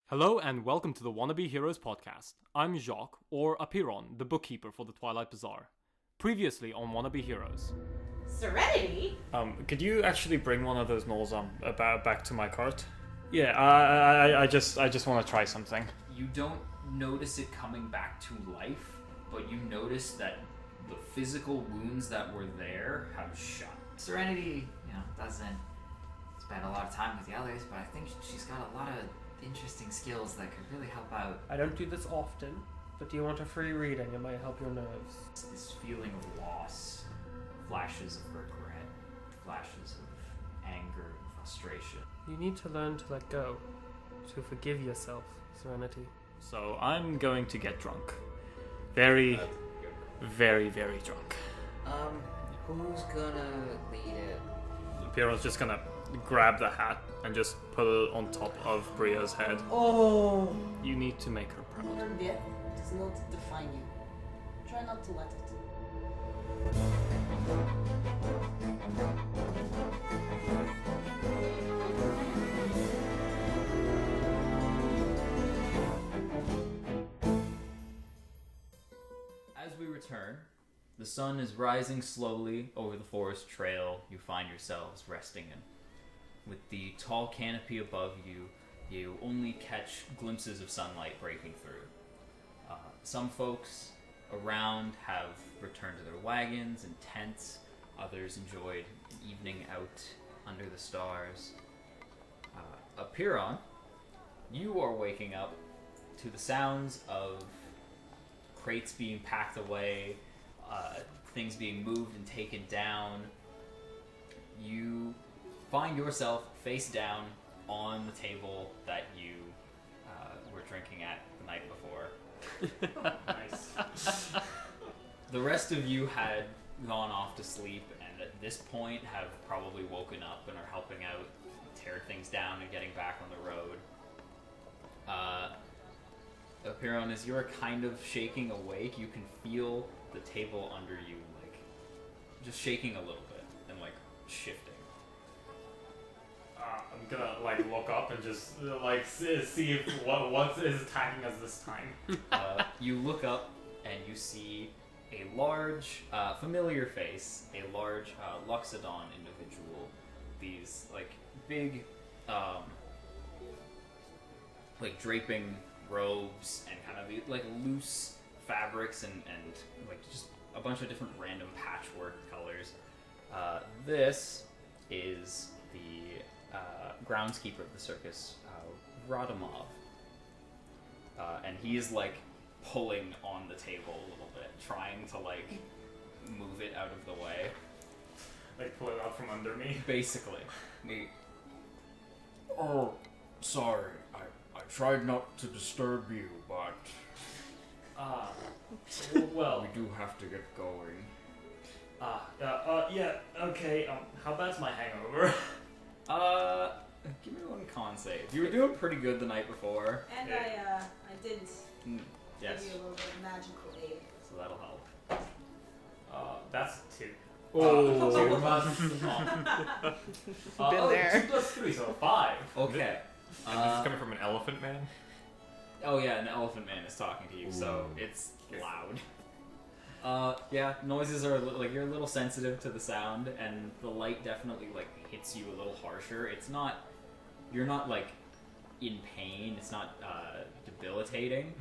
Hello and welcome to the Wannabe Heroes podcast. I'm Jacques, or Apiron, the bookkeeper for the Twilight Bazaar. Previously on Wannabe Heroes. Serenity? Could you actually bring one of those knolls back to my cart? Yeah, I just want to try something. You don't notice it coming back to life, but you notice that the physical wounds that were there have shut. Serenity, doesn't spend a lot of time with the others, but I think she's got a lot of interesting skills that could really help out. I don't do this often, but do you want a free reading? It might help your nerves. This feeling of loss, flashes of regret, flashes of anger and frustration. You need to learn to let go, to forgive yourself, Serenity. So I'm going to get drunk. Very, very, very drunk. Who's gonna lead it? Piero's just gonna grab the hat and just put it on top of Bria's head. Oh! You need to make her proud. Your death does not define you. Try not to let it. As we return, the sun is rising slowly over the forest trail you find yourselves resting in. With the tall canopy above you, you only catch glimpses of sunlight breaking through. Some folks around have returned to their wagons and tents. Others enjoyed an evening out under the stars. Apiron, you are waking up to the sounds of crates being packed away, things being moved and taken down. You find yourself face down on the table that you were drinking at the night before. Nice. The rest of you had gone off to sleep and at this point have probably woken up and are helping out tear things down and getting back on the road. Apiron, as you're kind of shaking awake, you can feel the table under you, like, just shaking a little bit and, like, shifting. I'm gonna look up and just see if what is attacking us this time. You look up and you see a large, familiar face, a large Loxodon individual. These big, draping robes and kind of loose fabrics and just a bunch of different random patchwork colors. This is the groundskeeper of the circus, Radimov. And he is pulling on the table a little bit, trying to move it out of the way. Pull it out from under me. Basically. Oh, sorry. I tried not to disturb you, but Well, we do have to get going. yeah, okay, how bad's my hangover? Give me one con save. You were doing pretty good the night before. And Yeah. I did Yes, give you a little bit of magical aid. so that'll help. That's 2. Oh. Been there. 2 plus 3, so 5. Okay. And this is coming from an elephant man? Oh yeah, an elephant man is talking to you, so it's loud. Yeah, noises are you're a little sensitive to the sound, and the light definitely hits you a little harsher. It's not, you're not in pain. It's not debilitating,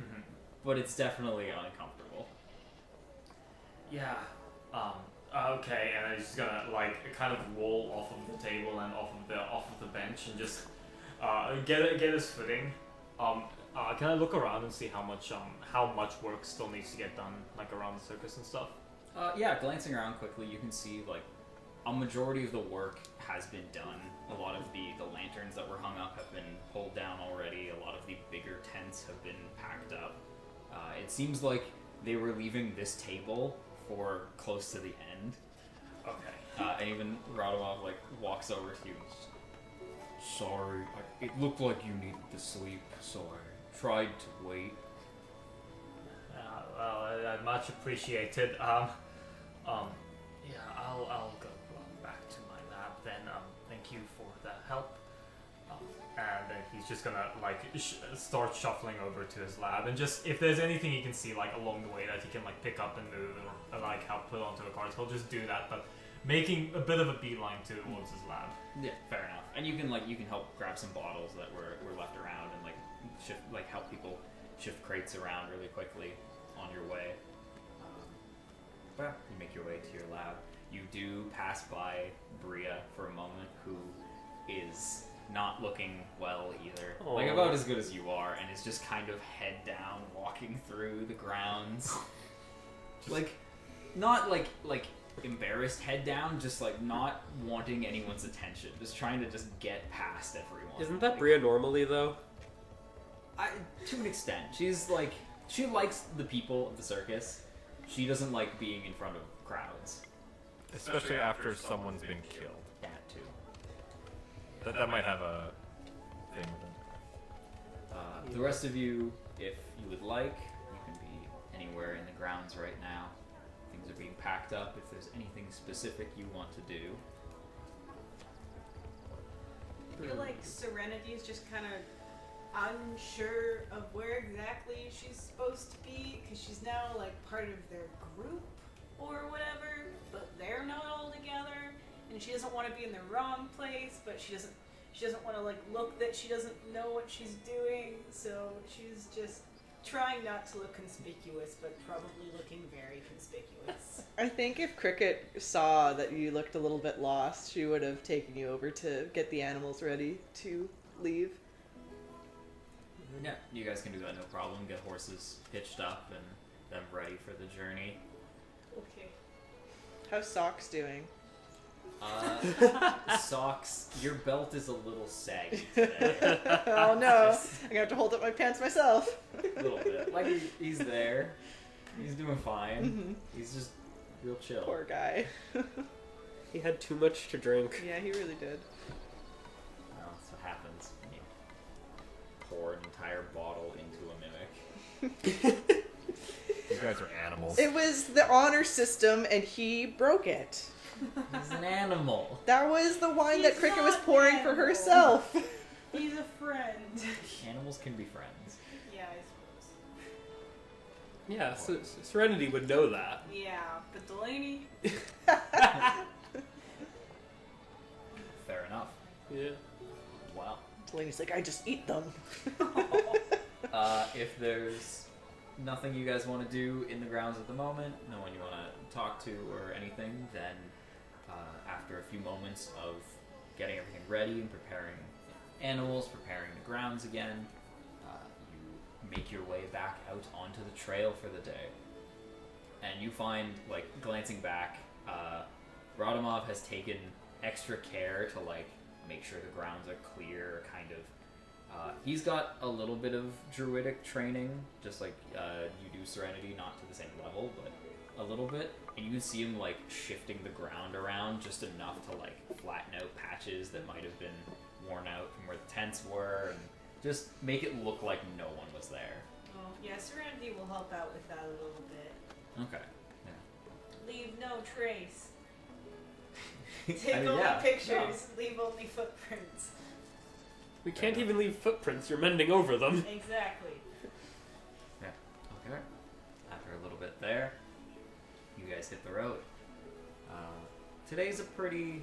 but it's definitely uncomfortable. Yeah, okay, and I'm just gonna kind of roll off of the table and off of the bench and just get his footing. Can I look around and see how much work still needs to get done around the circus and stuff? Yeah, glancing around quickly, you can see a majority of the work has been done. A lot of the lanterns that were hung up have been pulled down already. A lot of the bigger tents have been packed up. It seems like they were leaving this table for close to the end. Okay. And even Radimov walks over to you and says, sorry, it looked like you needed to sleep, so I tried to wait. Well, I much appreciated. Yeah, I'll go back to my lab then. Thank you for the help. and then he's just gonna like start shuffling over to his lab, and just if there's anything he can see like along the way that he can like pick up and move or like help put onto the cards, he'll just do that, but making a bit of a beeline towards his lab. Yeah, fair enough. And you can help grab some bottles that were left around and help people shift crates around really quickly on your way. Well, you make your way to your lab. You do pass by Bria for a moment, who is not looking well either. Aww. Like about as good as you are, and is just kind of head down, walking through the grounds. Not embarrassed head down, just like not wanting anyone's attention, just trying to just get past everyone. Isn't that Bria normally though? To an extent. She likes the people of the circus. She doesn't like being in front of crowds. Especially after someone's been killed. That too. That might have a thing with it. The rest of you, if you would like, you can be anywhere in the grounds right now. Things are being packed up. If there's anything specific you want to do. I feel like Serenity is just kind of unsure of where exactly she's supposed to be, because she's now like part of their group or whatever, but they're not all together, and she doesn't want to be in the wrong place, but she doesn't want to like look that she doesn't know what she's doing, so she's just trying not to look conspicuous, but probably looking very conspicuous. I think if Cricket saw that you looked a little bit lost, she would have taken you over to get the animals ready to leave. Yeah, you guys can do that, no problem. Get horses hitched up and them ready for the journey. Okay. How's Socks doing? Socks, your belt is a little saggy today. Oh no, I'm gonna have to hold up my pants myself. A little bit. Like, he's there. He's doing fine. Mm-hmm. He's just real chill. Poor guy. He had too much to drink. Yeah, he really did. Well, that's what happens when you pour an entire bottle into a mimic. You guys are animals. It was the honor system, and he broke it. He's an animal. That was the wine that He's Cricket was not an pouring for animal. herself. He's a friend. Animals can be friends. Yeah, I suppose. Yeah, so Serenity would know that. Yeah, but Delaney. Fair enough. Yeah. Wow. Delaney's like, I just eat them. If there's nothing you guys want to do in the grounds at the moment, no one you want to talk to or anything, then after a few moments of getting everything ready and preparing animals, preparing the grounds again, you make your way back out onto the trail for the day. And you find, like, glancing back, Radimov has taken extra care to, like, make sure the grounds are clear, kind of. He's got a little bit of druidic training, just like you do Serenity, not to the same level, but a little bit. And you can see him like shifting the ground around just enough to like flatten out patches that might have been worn out from where the tents were, and just make it look like no one was there. Oh, yeah, Serenity will help out with that a little bit. Okay. Yeah. Leave no trace. I Take mean, only yeah, pictures, leave only footprints. We can't even leave footprints, you're mending over them. Exactly. Yeah. Okay. After a little bit there, you guys hit the road. Today's a pretty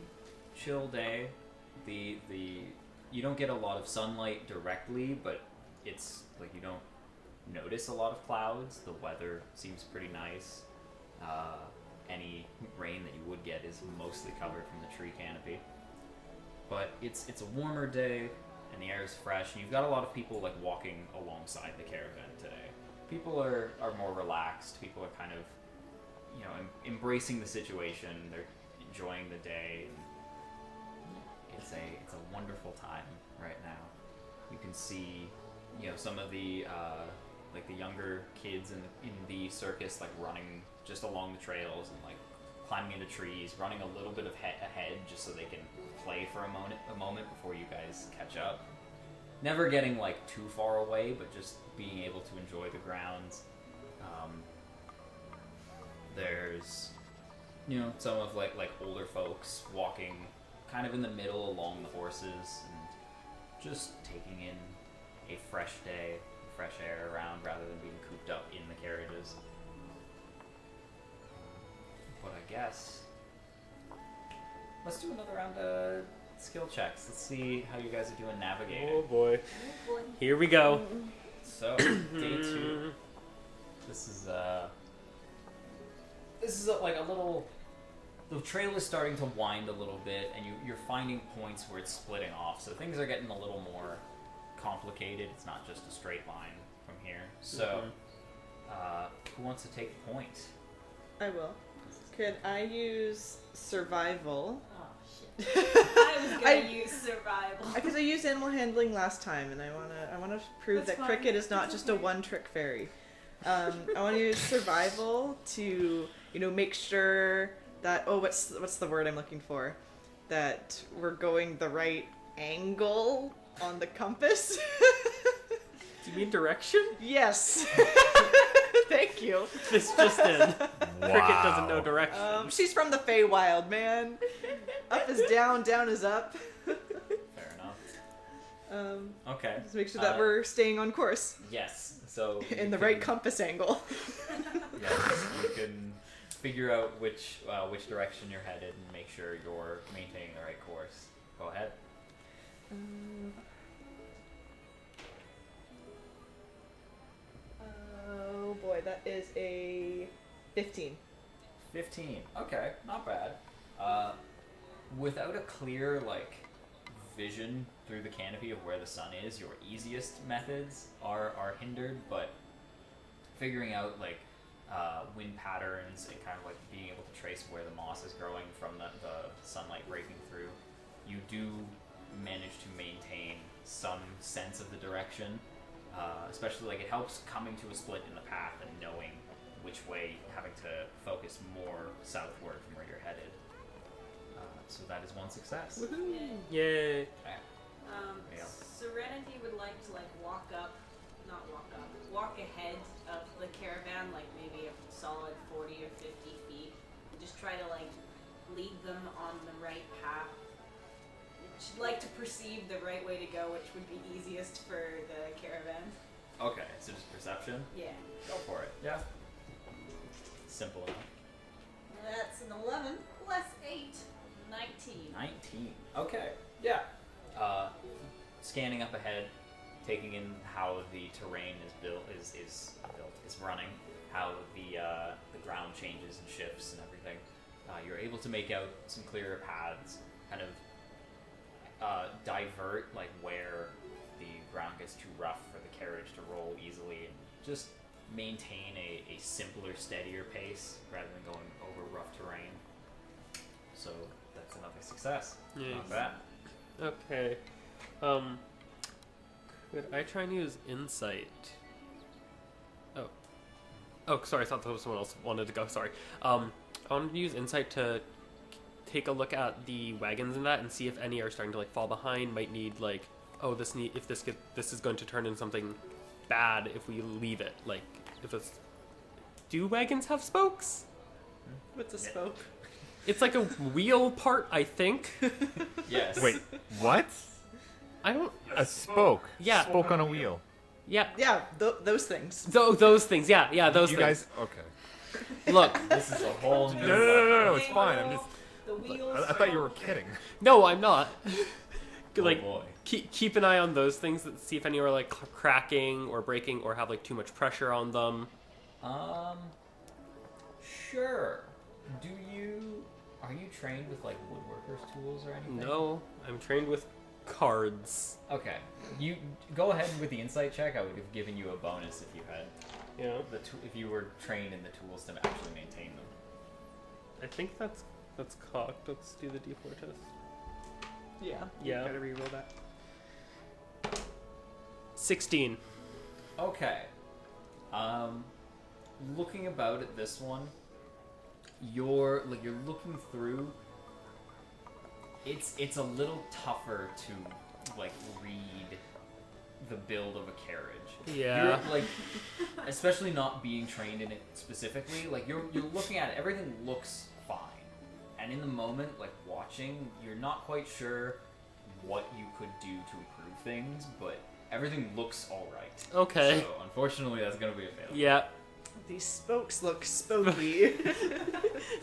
chill day. You don't get a lot of sunlight directly, but it's like you don't notice a lot of clouds. The weather seems pretty nice. Any rain that you would get is mostly covered from the tree canopy. But it's a warmer day, and the air is fresh, and you've got a lot of people like walking alongside the caravan today. People are more relaxed. People are kind of, you know, embracing the situation. They're enjoying the day. And it's a wonderful time right now. You can see, you know, some of the like the younger kids in the circus like running just along the trails and like climbing into trees, running a little bit ahead just so they can play for a moment before you guys catch up. Never getting like too far away, but just being able to enjoy the grounds. There's, you know, some of like older folks walking kind of in the middle along the horses and just taking in a fresh day, fresh air around rather than being cooped up in the carriages. But I guess let's do another round of skill checks. Let's see how you guys are doing navigating. Oh boy. Here we go. So, day 2. This is like a little. The trail is starting to wind a little bit, and you're finding points where it's splitting off. So things are getting a little more complicated. It's not just a straight line from here. So, who wants to take point? I will. Could I use survival? Oh shit. I was gonna use survival. Because I used animal handling last time, and I wanna prove That's that fine. Cricket is not That's just a okay. one-trick fairy. I want to use survival to make sure that what's the word I'm looking for? That we're going the right angle on the compass. Do you mean direction? Yes. Thank you. This just in. Cricket doesn't know direction. She's from the Feywild, man. Up is down, down is up. Fair enough. Okay. Just make sure that we're staying on course Yes. So in you the right can- compass angle. Yes, you can figure out which direction you're headed and make sure you're maintaining the right course. Go ahead. Oh boy, that is a 15. 15. Okay, not bad. Without a clear vision through the canopy of where the sun is, your easiest methods are hindered, but figuring out wind patterns and kind of being able to trace where the moss is growing from the sunlight breaking through, you do manage to maintain some sense of the direction. Especially it helps coming to a split in the path and knowing which way, having to focus more southward from where you're headed. So that is one success. Yay. Okay. Yeah. Serenity would like to walk ahead of the caravan, maybe a solid 40 or 50 feet, and just try to lead them on the right path. She'd like to perceive the right way to go, which would be easiest for the caravan. Okay, so just perception? Yeah. Go for it. Yeah. Simple enough. That's an 11 plus 8. 19. 19. Okay. Yeah. Scanning up ahead, taking in how the terrain is running, how the ground changes and shifts and everything. You're able to make out some clearer paths, kind of divert where the ground gets too rough for the carriage to roll easily, and just maintain a simpler, steadier pace rather than going over rough terrain. So that's another success. Yes. Not bad. Okay. Could I try and use insight? Oh, sorry. I thought that was someone else wanted to go. Sorry. I wanted to use insight to take a look at the wagons and that, and see if any are starting to fall behind. Might need this is going to turn into something bad if we leave it. If it's, do wagons have spokes? What's a spoke? It's like a wheel part, I think. Yes. Wait, what? I don't. A spoke. Yeah. Spoke on a wheel. Yeah. Yeah, those things. Those things. Yeah. Those You things. guys. Okay. Look. This is a whole new. No. It's fine. I'm just. The wheels. I thought you were kidding. No, I'm not. Oh boy. Keep an eye on those things. See if any are cracking or breaking or have too much pressure on them. Sure. Are you trained with woodworker's tools or anything? No, I'm trained with cards. Okay. You go ahead with the insight check. I would have given you a bonus if you had Yeah. if you were trained in the tools to actually maintain them. I think that's cocked. Let's do the D4 test. Yeah. Yeah. Gotta reroll that. 16. Okay. Looking about at this one, you're looking through. It's a little tougher to read the build of a carriage. Yeah. You're especially not being trained in it specifically. You're looking at it, everything looks fine, and in the moment, watching, you're not quite sure what you could do to improve things, but everything looks alright. Okay. So unfortunately, that's gonna be a failure. Yeah, These spokes look spooky.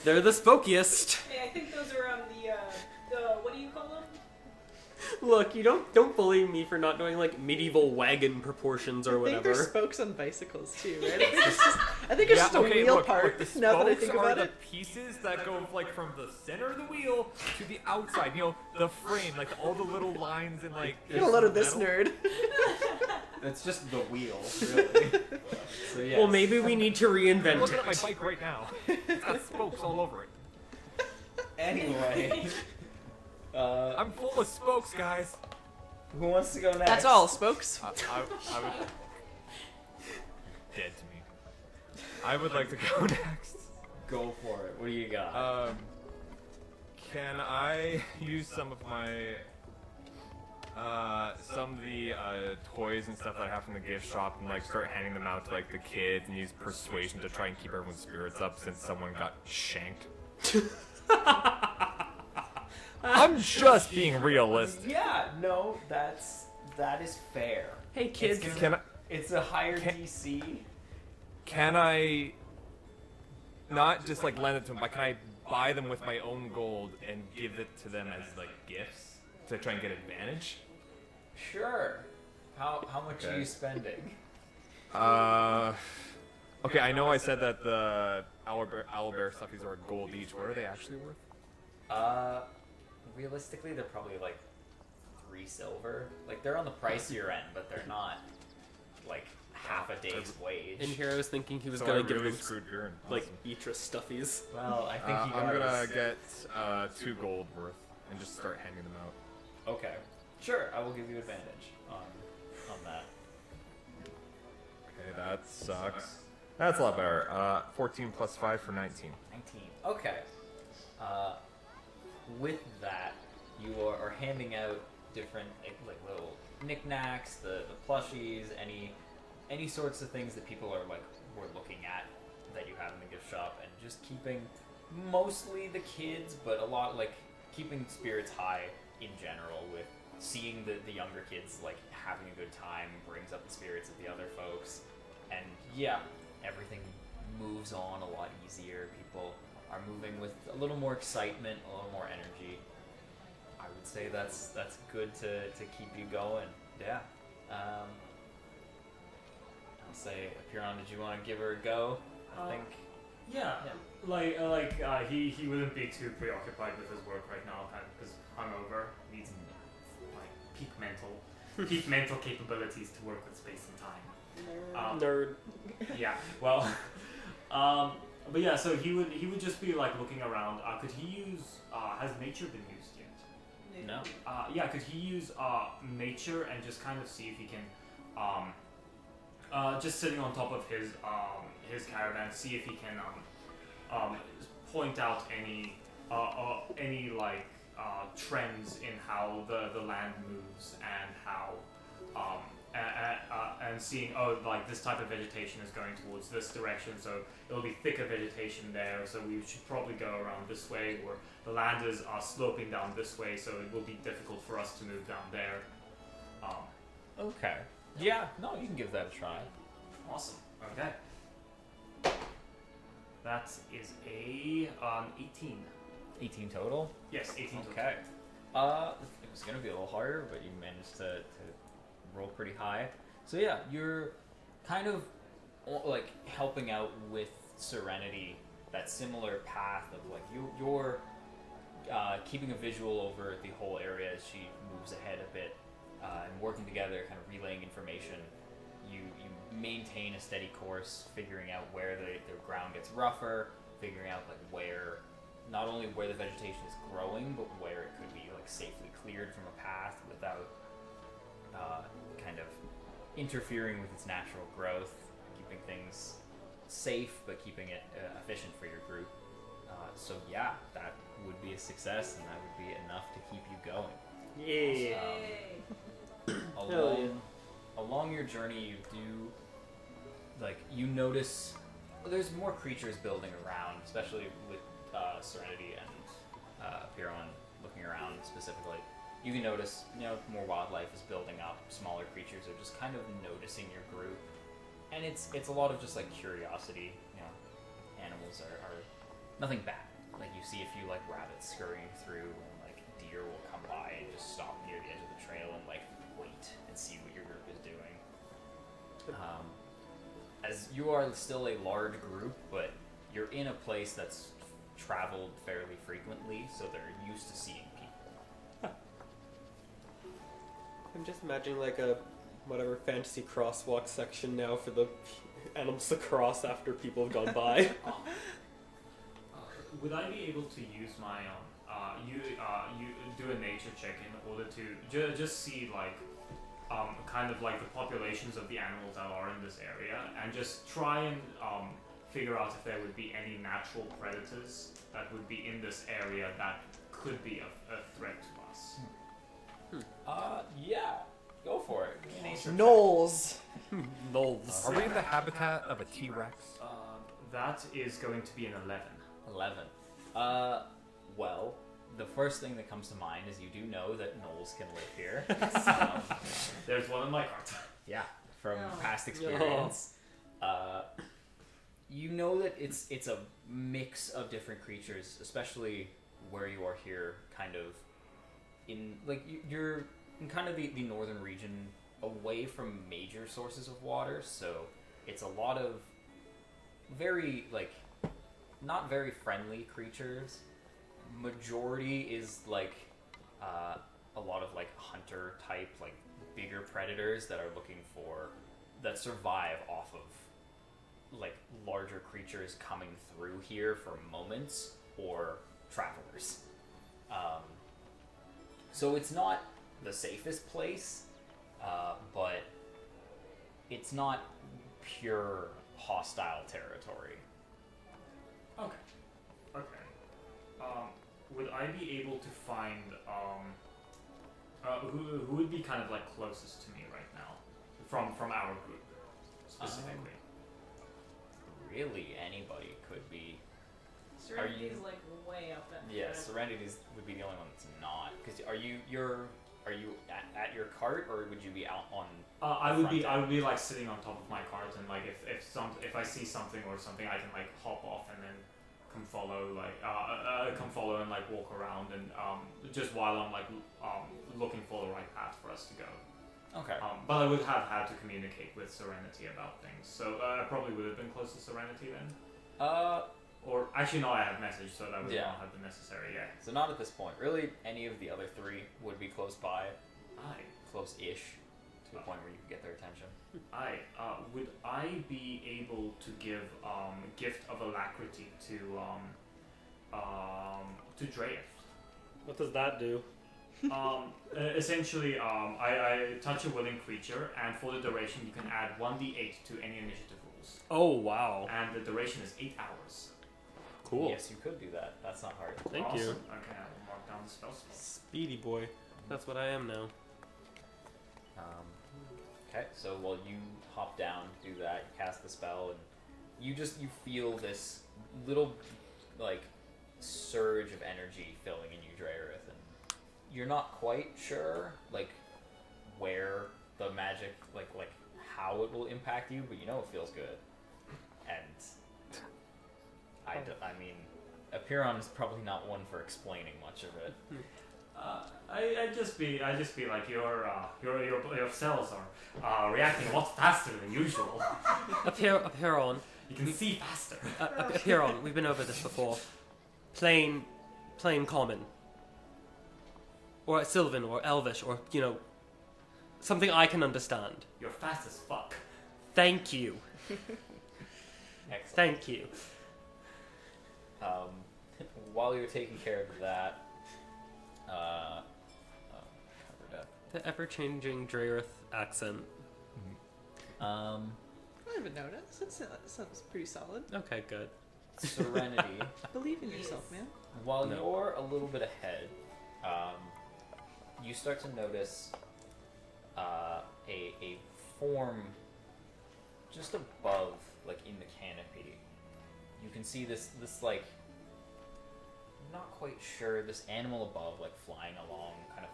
they're the spokiest. Hey, I think those are the what do you call them? Look, you don't bully me for not knowing like medieval wagon proportions or I think whatever. there's spokes on bicycles too, right? I think it's just a wheel look, part. the Now that I spokes think are about the it. pieces that go like from the center of the wheel to the outside. You know, the frame, like all the little lines and like. Get a load of this metal. nerd. It's just the wheel, really. So yes. Well, maybe we need to I'm reinvent looking at my it. bike right now. It's got spokes all over it. Anyway, I'm full of spokes, guys. who wants to go next? That's all, spokes. I would. Dead to me. I would like to go next. Go for it. What do you got? Can I use some of my some of the toys and stuff that I have from the gift shop and like start handing them out to like the kids and use persuasion to try and keep everyone's spirits up since someone got shanked? I'm just being realistic. Yeah, no, that is fair. Hey kids, It's a higher Can- DC. Can I not just like lend it to them, but can I buy them with my own gold and give it to them as like gifts to try and get advantage? Sure. How much are Okay. you spending? Okay, I know I said that the owlbear stuffies are gold each. What are they actually worth? Realistically, they're probably like 3 silver. Like they're on the pricier end, but they're not like half a day's wage. in here I was thinking he was So gonna I give really them screwed Viren. like Awesome. Beatrice stuffies. Well, I think he I'm does. gonna get 2 gold worth and just start handing them out. Okay. Sure, I will give you advantage on that. Okay, that sucks. That's a lot better. 14 plus 5 for 19. 19. Okay. With that, you are handing out different like little knickknacks, the plushies, any sorts of things that people are like were looking at that you have in the gift shop, and just keeping mostly the kids, but a lot like keeping spirits high in general with seeing the younger kids like having a good time brings up the spirits of the other folks, and yeah, everything moves on a lot easier. People are moving with a little more excitement, a little more energy. I would say that's good to keep you going. Yeah. I'll say, Piran, did you want to give her a go? I think. Yeah, Yeah. he wouldn't be too preoccupied with his work right now, kind of because hungover needs like peak mental capabilities to work with space and time. Nerd. Yeah, well, but yeah, so he would just be like looking around. Could he use? Has nature been used yet? No. Yeah, could he use nature and just kind of see if he can, just sitting on top of his caravan, see if he can point out any like trends in how the land moves and how and seeing like this type of vegetation is going towards this direction, so it'll be thicker vegetation there, so we should probably go around this way, or the land is sloping down this way, so it will be difficult for us to move down there. Okay. Yeah. No, you can give that a try. Awesome. Okay. That is a 18. 18 total. Yes, 18 total. Okay. It was gonna be a little harder, but you managed to roll pretty high. So yeah, you're kind of like helping out with Serenity, that similar path of like you're keeping a visual over the whole area as she moves ahead a bit, and working together, kind of relaying information. You maintain a steady course, figuring out where the ground gets rougher, figuring out like where, not only where the vegetation is growing, but where it could be like safely cleared from a path without kind of interfering with its natural growth, keeping things safe but keeping it efficient for your group. So yeah, that would be a success, and that would be enough to keep you going. Yeah. Hell yeah. Along your journey, you do, like, you notice there's more creatures building around, especially with Serenity and Piron looking around specifically. You can notice, more wildlife is building up. Smaller creatures are just kind of noticing your group, and it's a lot of just like curiosity. Animals are nothing bad. Like you see a few like rabbits scurrying through, and like deer will come by and just stop near the edge of the trail and like wait and see what your group is doing. As you are still a large group, but you're in a place that's traveled fairly frequently, so they're used to seeing people. I'm just imagining like a whatever fantasy crosswalk section now for the animals to cross after people have gone by. Would I be able to use my you do a nature check in order to just see like kind of like the populations of the animals that are in this area, and just try and figure out if there would be any natural predators that would be in this area that could be a threat to us. Yeah, go for it. Give me a nature check. Knolls. Knolls. Are we in the habitat of a T-Rex? That is going to be an 11. 11. Well, the first thing that comes to mind is you do know that gnolls can live here. There's one in my cart. Yeah, from past experience. You know that it's a mix of different creatures, especially where you are here, kind of in like you're in kind of the northern region, away from major sources of water, so it's a lot of very like not very friendly creatures. Majority is like a lot of like hunter type, like bigger predators that are looking for that survive off of like larger creatures coming through here for moments or travelers. So it's not the safest place, but it's not pure hostile territory. Okay. Would I be able to find who would be kind of like closest to me right now from our group specifically? Really, anybody could be. Serenity's like way up at Yeah, Serenity would be the only one that's not. Because are you at your cart, or would you be out on? I would be like sitting on top of my cart, and like if I see something or something, I can like hop off and then come follow and like walk around and just while I'm like looking for the right path for us to go. Okay. But I would have had to communicate with Serenity about things, so I probably would have been close to Serenity then. Or actually, no, I have message, so that would not have been necessary. Yeah. So not at this point. Really, any of the other three would be close by, close-ish, to a point where you could get their attention. Would I be able to give gift of alacrity to Dreif? What does that do? Essentially, I touch a willing creature, and for the duration, you can add 1d8 to any initiative rules. Oh, wow. And the duration is 8 hours. Cool. Yes, you could do that. That's not hard. Thank you. Okay, I will mark down the spell slot. Speedy boy. That's what I am now. Okay, so while you hop down, do that, you cast the spell, and you feel this little like surge of energy filling in you, Draerith, and you're not quite sure like where the magic like how it will impact you, but you know it feels good. And I mean, Apiron is probably not one for explaining much of it. I just be like your cells are reacting a lot faster than usual. Apiron. You can see faster. Apiron, we've been over this before. Plain common. Or Sylvan, or Elvish, or, something I can understand. You're fast as fuck. Thank you. Excellent. Thank you. While you're taking care of that, The ever-changing Draerith accent. I haven't noticed. That sounds pretty solid. Okay, good. Serenity. Believe in yourself, man. While you're a little bit ahead, you start to notice a form just above, like in the canopy. You can see this like, I'm not quite sure, this animal above, like flying along, kind of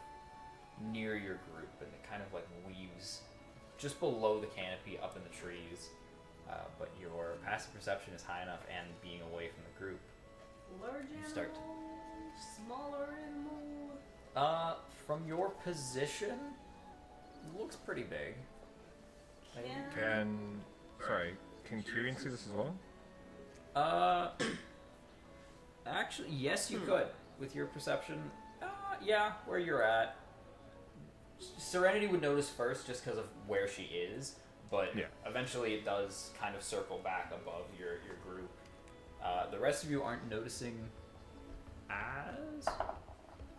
near your group, and it kind of like weaves just below the canopy up in the trees. But your passive perception is high enough, and being away from the group. Large You animal, start. smaller animal. From your position, looks pretty big. Can Tyrion see this as well? Actually, yes, you could with your perception. Yeah, where you're at. Serenity would notice first, just because of where she is. But eventually, it does kind of circle back above your group. The rest of you aren't noticing as.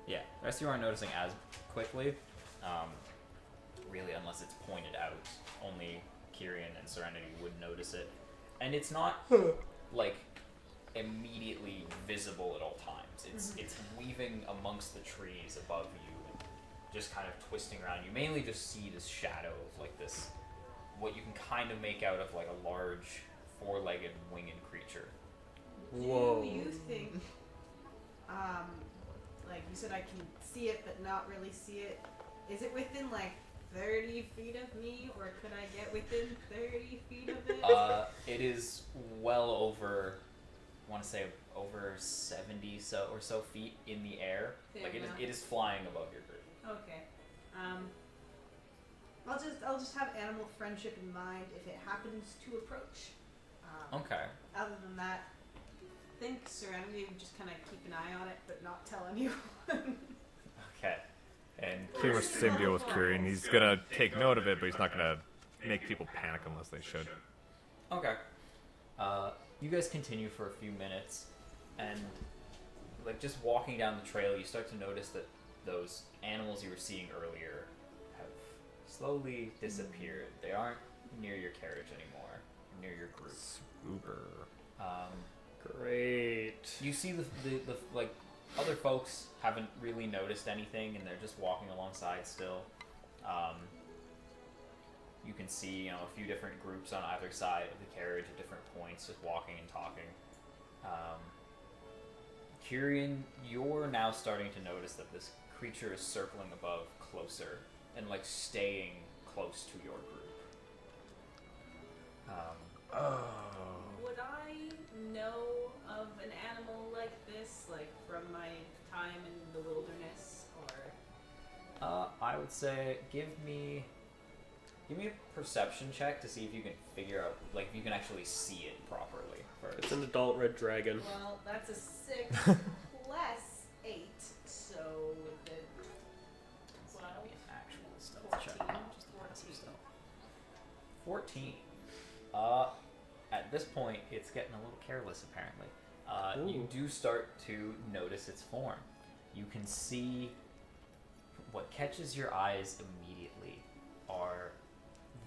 Yeah, the rest of you aren't noticing as quickly. Really, unless it's pointed out. Only Kyrian and Serenity would notice it. And it's not, like, immediately visible at all times. It's weaving amongst the trees above you and just kind of twisting around. You mainly just see this shadow of, like, this, what you can kind of make out of, like, a large, four-legged, winged creature. Whoa. Do you think, like you said, I can see it but not really see it? Is it within, like, 30 feet of me, or could I get within 30 feet of it? It is well over, I want to say over 70 or so feet in the air. Fair like enough. it is flying above your group. Okay. I'll just have animal friendship in mind if it happens to approach. Okay. Other than that, I think Serenity would just kind of keep an eye on it, but not tell anyone. Okay. And Pretty much the same deal with Kyrian. He's gonna take note of it, but he's not gonna make people panic unless they should. okay. You guys continue for a few minutes, and like just walking down the trail, you start to notice that those animals you were seeing earlier have slowly disappeared. They aren't near your carriage anymore, near your group. Spoober. Great. You see the like other folks haven't really noticed anything, and they're just walking alongside still. You can see, a few different groups on either side of the carriage at different points, just walking and talking. Kyrian, you're now starting to notice that this creature is circling above closer and like staying close to your group. Would I know of an animal like this, like from my time in the wilderness, or? I would say give me a perception check to see if you can figure out, like, if you can actually see it properly first. It's an adult red dragon. Well, that's a 6 plus 8, so the That'll be an actual stealth 14. check, not just a passive stealth. 14. At this point, it's getting a little careless, apparently. You Ooh. do start to notice its form. You can see what catches your eyes immediately are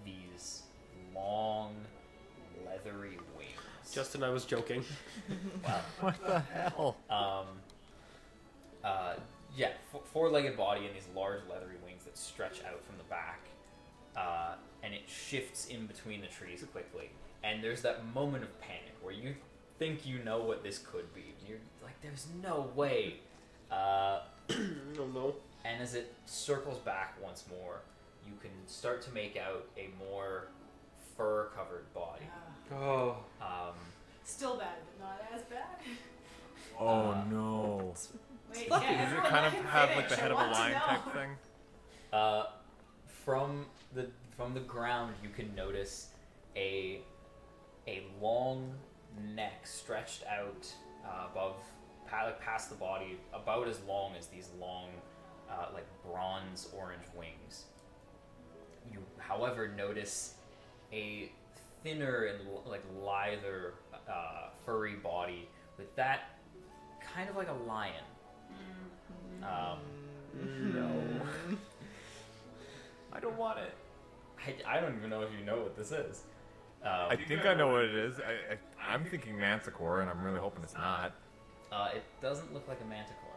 these long, leathery wings. Justin, I was joking. Wow. What the hell? Yeah, four-legged body and these large leathery wings that stretch out from the back, and it shifts in between the trees quickly. And there's that moment of panic where you think you know what this could be. You're like, there's no way. Oh no. And as it circles back once more, you can start to make out a more fur-covered body. Oh. Still bad, but not as bad. Oh no. Wait, fluffy. yeah, Does it everyone kind let of him have like finish. the head I of a want to lion know. type thing? From the ground, you can notice a long neck stretched out above, past the body, about as long as these long, like bronze orange wings. You, however, notice a thinner and like lither, furry body with that kind of like a lion. No. I don't want it. I don't even know if you know what this is. I think I know what it is. I'm thinking Manticore, and I'm really hoping it's not. It doesn't look like a manticore.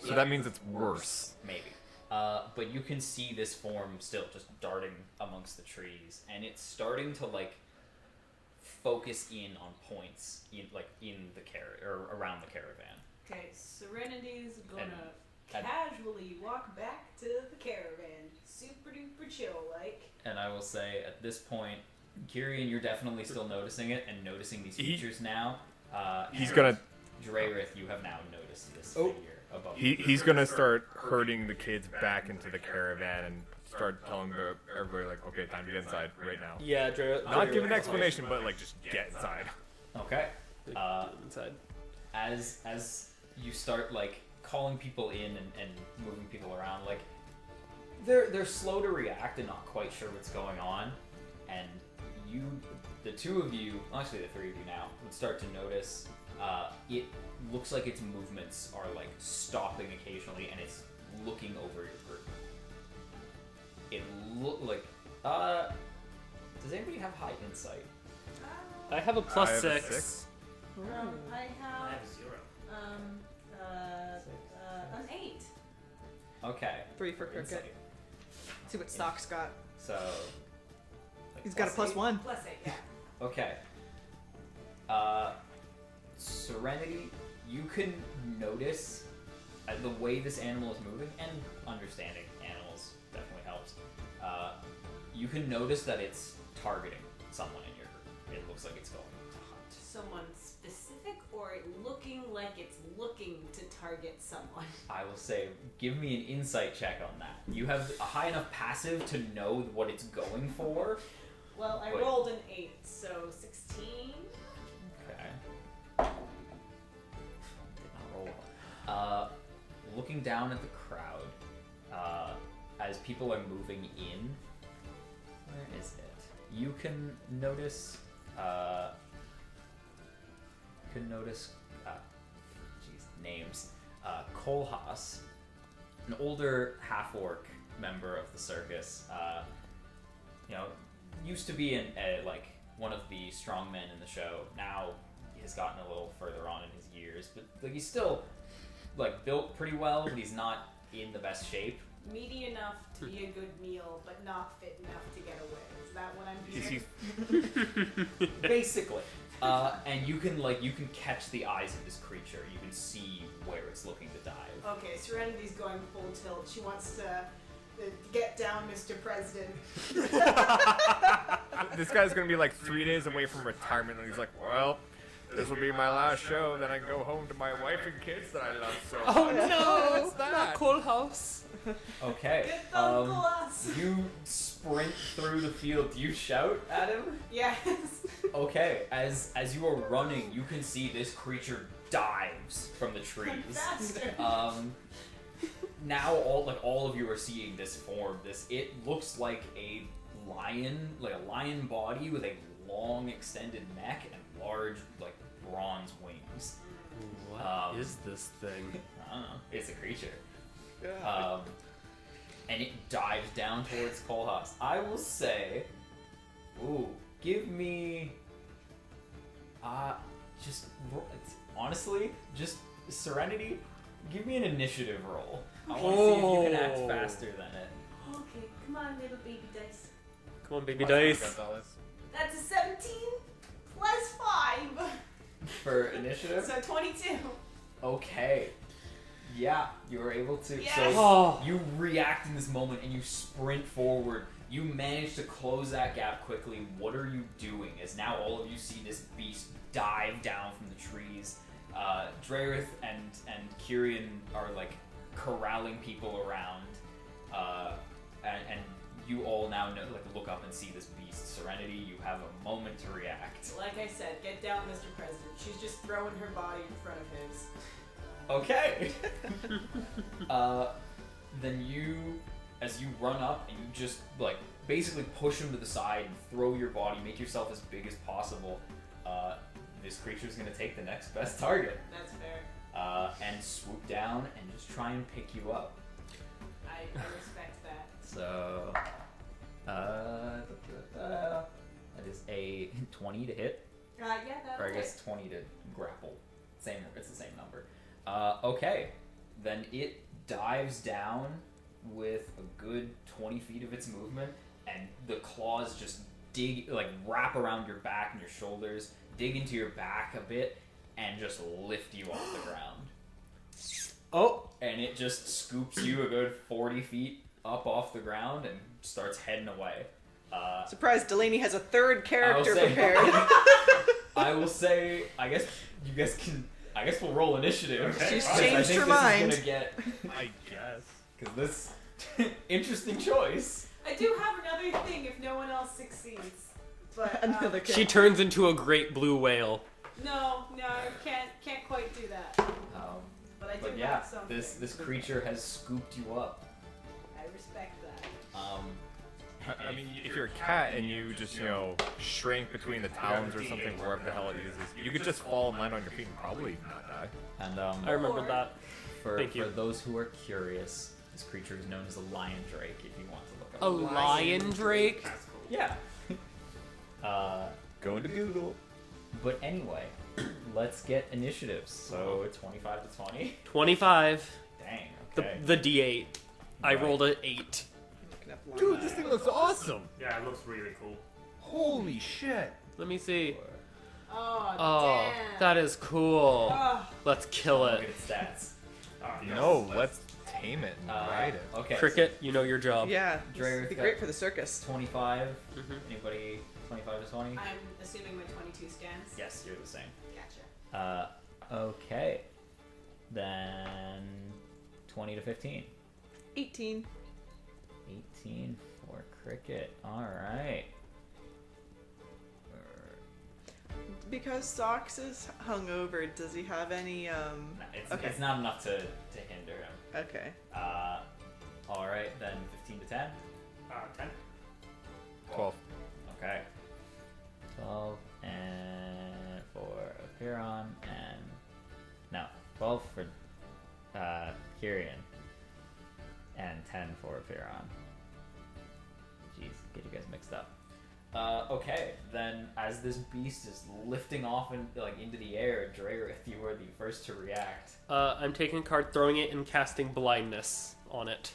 So that means it's worse. Maybe. But you can see this form still just darting amongst the trees, and it's starting to like focus in on points in the or around the caravan. Okay, Serenity's gonna casually walk back to the caravan. Super duper chill, like. And I will say, at this point, Kyrian, you're definitely still noticing it and noticing these features now. He's and gonna. Drayrith, you have now noticed this Oh. figure above you. He's gonna start herding the kids back into the caravan and start telling everybody like, okay, time to get inside right now. Yeah, Not give an explanation, but like just get inside. Okay. Inside. As you start like calling people in and moving people around, like they're slow to react and not quite sure what's going on, and the two of you, actually the three of you now, would start to notice it looks like its movements are like stopping occasionally, and it's looking over your group. It look like does anybody have high insight? I have a plus I have a 6. 6. I I have have 0. an 8. Okay. 3 for Cricket. Insight. See what Stock's got. So like, He's got a plus +8? 1. Plus 8, yeah. Okay. Serenity, you can notice the way this animal is moving, and understanding animals definitely helps. You can notice that it's targeting someone in your group. It looks like it's going to hunt. Someone specific or looking like it's looking to target someone? I will say, give me an insight check on that. You have a high enough passive to know what it's going for. Well, I Wait. rolled an 8, so 16. Okay. Did not roll well. Looking down at the crowd, as people are moving in, where is it? You can notice, names. Kolhas, an older half-orc member of the circus, used to be like one of the strong men in the show. Now he has gotten a little further on in his years, but like he's still like built pretty well, but he's not in the best shape. Meaty enough to be a good meal, but not fit enough to get away. Is that what I'm hearing? Basically. And you can catch the eyes of this creature. You can see where it's looking to dive. Okay, Serenity's going full tilt. She wants to get down, Mr. President. This guy's gonna be like 3 days away from retirement, and he's like, well, this will be my last show. Then I can go home to my wife and kids that I love so much. Oh no! What's that? Not Coal House. Okay. Get the glass! You sprint through the field. Do you shout at him? Yes. Okay. As you are running, you can see this creature dives from the trees. Faster. Now all of you are seeing this form. It looks like a lion body with a long extended neck and large bronze wings. What is this thing? I don't know. It's a creature. And it dives down towards Kolhas. I will say, give me, just Serenity, give me an initiative roll. I want to see if you can act faster than it. Okay, come on, little baby dice. Come on, baby dice. That's a 17 plus 5. For initiative? So 22. Okay. Yeah, you were able to. Yes! So you react in this moment and you sprint forward. You manage to close that gap quickly. What are you doing? As now all of you see this beast dive down from the trees. Drayrith and Kyrian are corralling people around, and you all now look up and see this beast. Serenity, you have a moment to react. Like I said, get down, Mr. President. She's just throwing her body in front of his. Okay. Then as you run up and you just basically push him to the side and throw your body, make yourself as big as possible. This creature's gonna take the next best target. That's fair. And swoop down and just try and pick you up. I respect that. So, that is a 20 to hit, Yeah, or I that's guess 20 to grapple. It's the same number. Okay, then it dives down with a good 20 feet of its movement, and the claws just wrap around your back and your shoulders, dig into your back a bit, and just lift you off the ground. oh, and it just scoops you a good 40 feet up off the ground and starts heading away. Surprised Delaney has a third character say- prepared. I will say, I guess you guys can. I guess we'll roll initiative. Okay. She's I changed I think her this mind. is gonna get I guess. because this interesting choice. I do have another thing if no one else succeeds. But Another She character. turns into a great blue whale. no, can't quite do that. But I do But yeah, have something. this creature has scooped you up. I respect that. I mean, if you're a cat and you just, shrink between the talons or something, wherever the hell it uses, you could just fall and land on your feet and probably not die. And I remember Or- that. for Thank you. those who are curious, this creature is known as a lion drake. If you want to look up A lion drake? That's cool. Yeah. Going to Google. But anyway, let's get initiatives. So 25 to 20. 25. Dang. The, Okay. the D8. I Right. rolled an 8. Looking up one Dude, line. this thing looks awesome. Yeah, it looks really cool. Holy shit. Let me see. Oh, Oh, damn. that is cool. Oh, Let's kill Look at it. its stats. Yes. No, let's tame it and ride it. Okay. Cricket, you know your job. Yeah, Dreyer, this would be got- great for the circus. 25. Mhm. Anybody 25 to 20? I'm assuming my 22 stands. Yes, you're the same. Gotcha. Okay. Then 20 to 15. 18. 18 for cricket. Alright. Because Socks is hungover, does he have any, Okay. It's not enough to hinder him. Okay. Alright, then 15 to 10. 10. 12. Okay. 12 and for Piron and no, 12 for Kyrian and 10 for Piron. Jeez, get you guys mixed up. Okay, then as this beast is lifting off into the air, Drayrith, you are the first to react. I'm taking a card, throwing it, and casting blindness on it.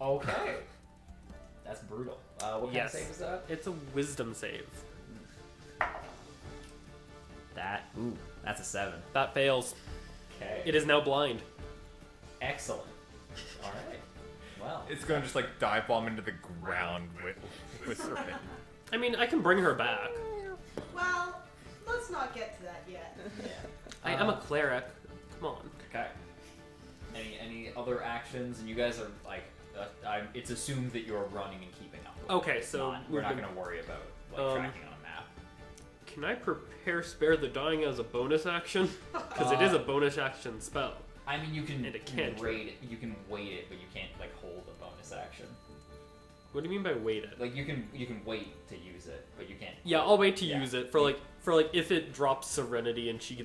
Okay. That's brutal. What kind Yes. of save is that? It's a wisdom save. That's a 7. That fails. Okay. It is now blind. Excellent. Alright. Well. It's gonna just dive bomb into the ground with Serpent. I mean, I can bring her back. Well, let's not get to that yet. Yeah. I am a cleric. Come on. Okay. Any other actions? And you guys are it's assumed that you're running and keeping up. With Okay, it. so We're we've not been- going to worry about Um, tracking on a map. Can I prepare Spare the Dying as a bonus action? Because it is a bonus action spell. I mean, you can and a cantrip. wait it. You can wait it, but you can't hold a bonus action. What do you mean by wait it? You can wait to use it, but you can't. Yeah, I'll wait to Yeah. use it for if it drops Serenity and she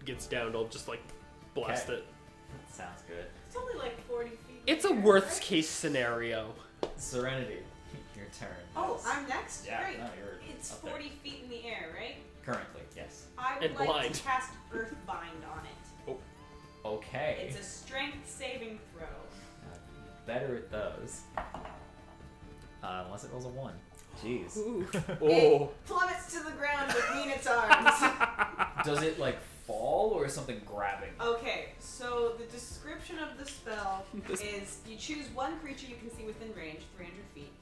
gets downed, I'll just blast Okay. it. Sounds good. It's only 40 feet. It's a here, worst right? case scenario. Serenity, your turn. Oh, I'm next? Yeah, Great. no, you're It's up there. 40 feet in the air, right? Currently, yes. I would And like blind. to cast Earthbind on it. Okay. It's a strength saving throw. Better at those. Unless it rolls a 1. Jeez. Ooh. Oh. It plummets to the ground with me in its arms. Does it fall or is something grabbing? Okay, so the description of the spell is you choose one creature you can see within range, 300 feet.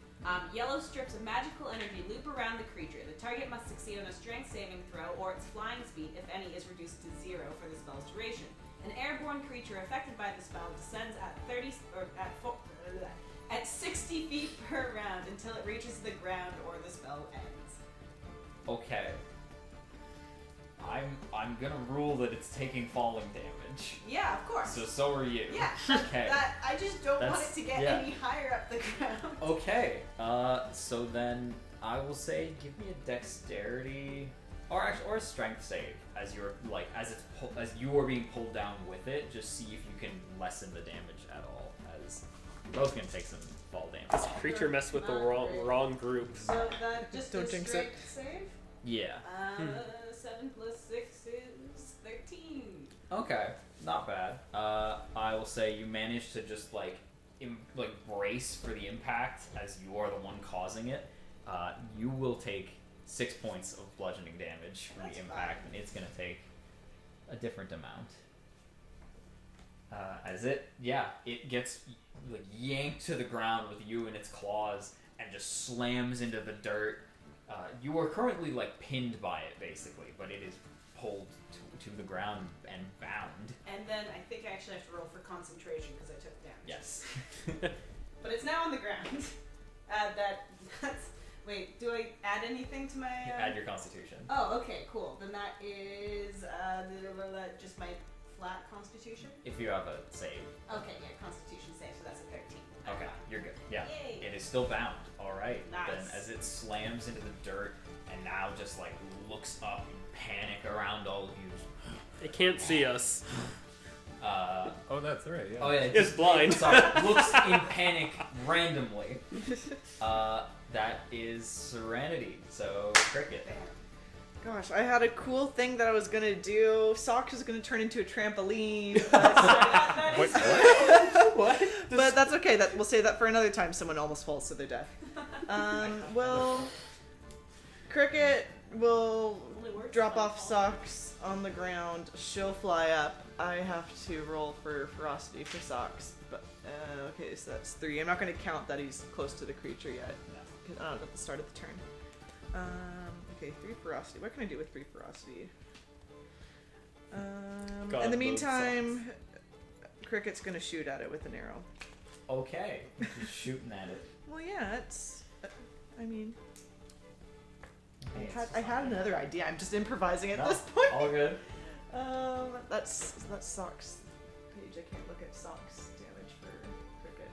Yellow strips of magical energy loop around the creature. The target must succeed on a strength saving throw, or its flying speed, if any, is reduced to 0 for the spell's duration. An airborne creature affected by the spell descends at 60 feet per round until it reaches the ground or the spell ends. Okay. I'm gonna rule that it's taking falling damage. Yeah, of course. So are you. Yeah, Okay. I just don't want it to get yeah. any higher up the ground. Okay. So then I will say, give me a dexterity, or a strength save as you're as you are being pulled down with it. Just see if you can lessen the damage at all, as you're both gonna take some fall damage. This creature messed with the wrong group. So that just Don't a jinx straight it. save? Yeah. 7 plus 6 is 13. Okay, not bad. I will say you managed to just brace for the impact as you are the one causing it. You will take 6 points of bludgeoning damage from That's the impact, fine. and it's gonna take a different amount. It gets like yanked to the ground with you in its claws and just slams into the dirt. You are currently like pinned by it basically, but it is pulled to the ground and bound. And then I think I actually have to roll for concentration because I took damage. Yes. But it's now on the ground. That's. Wait, do I add anything to my? Add your constitution. Oh, okay, cool. Then that is just my flat constitution. If you have a save. Okay, yeah, constitution save, so that's a 13. Okay, you're good. Yeah. Yay. It is still bound. All right. Nice. Then as it slams into the dirt and now just like looks up in panic around all of you. It can't see us. Oh, that's right. Yeah. Oh yeah. It's blind. Sorry. Looks in panic randomly. That is Serenity. So Cricket. Gosh, I had a cool thing that I was gonna do. Socks is gonna turn into a trampoline. What? But that's okay. We'll save that for another time. Someone almost falls to their death. Well, Cricket will drop off Socks on the ground. She'll fly up. I have to roll for ferocity for Socks. But okay, so that's 3. I'm not going to count that he's close to the creature yet. At the start of the turn. Okay, 3 ferocity. What can I do with 3 ferocity? God In the mode meantime, Cricket's going to shoot at it with an arrow. Okay. Just shooting at it. Well, yeah, it's. I mean, Hey, I had another idea. I'm just improvising at No, this point. all good. That's Socks page. I can't look at Socks damage for Cricket.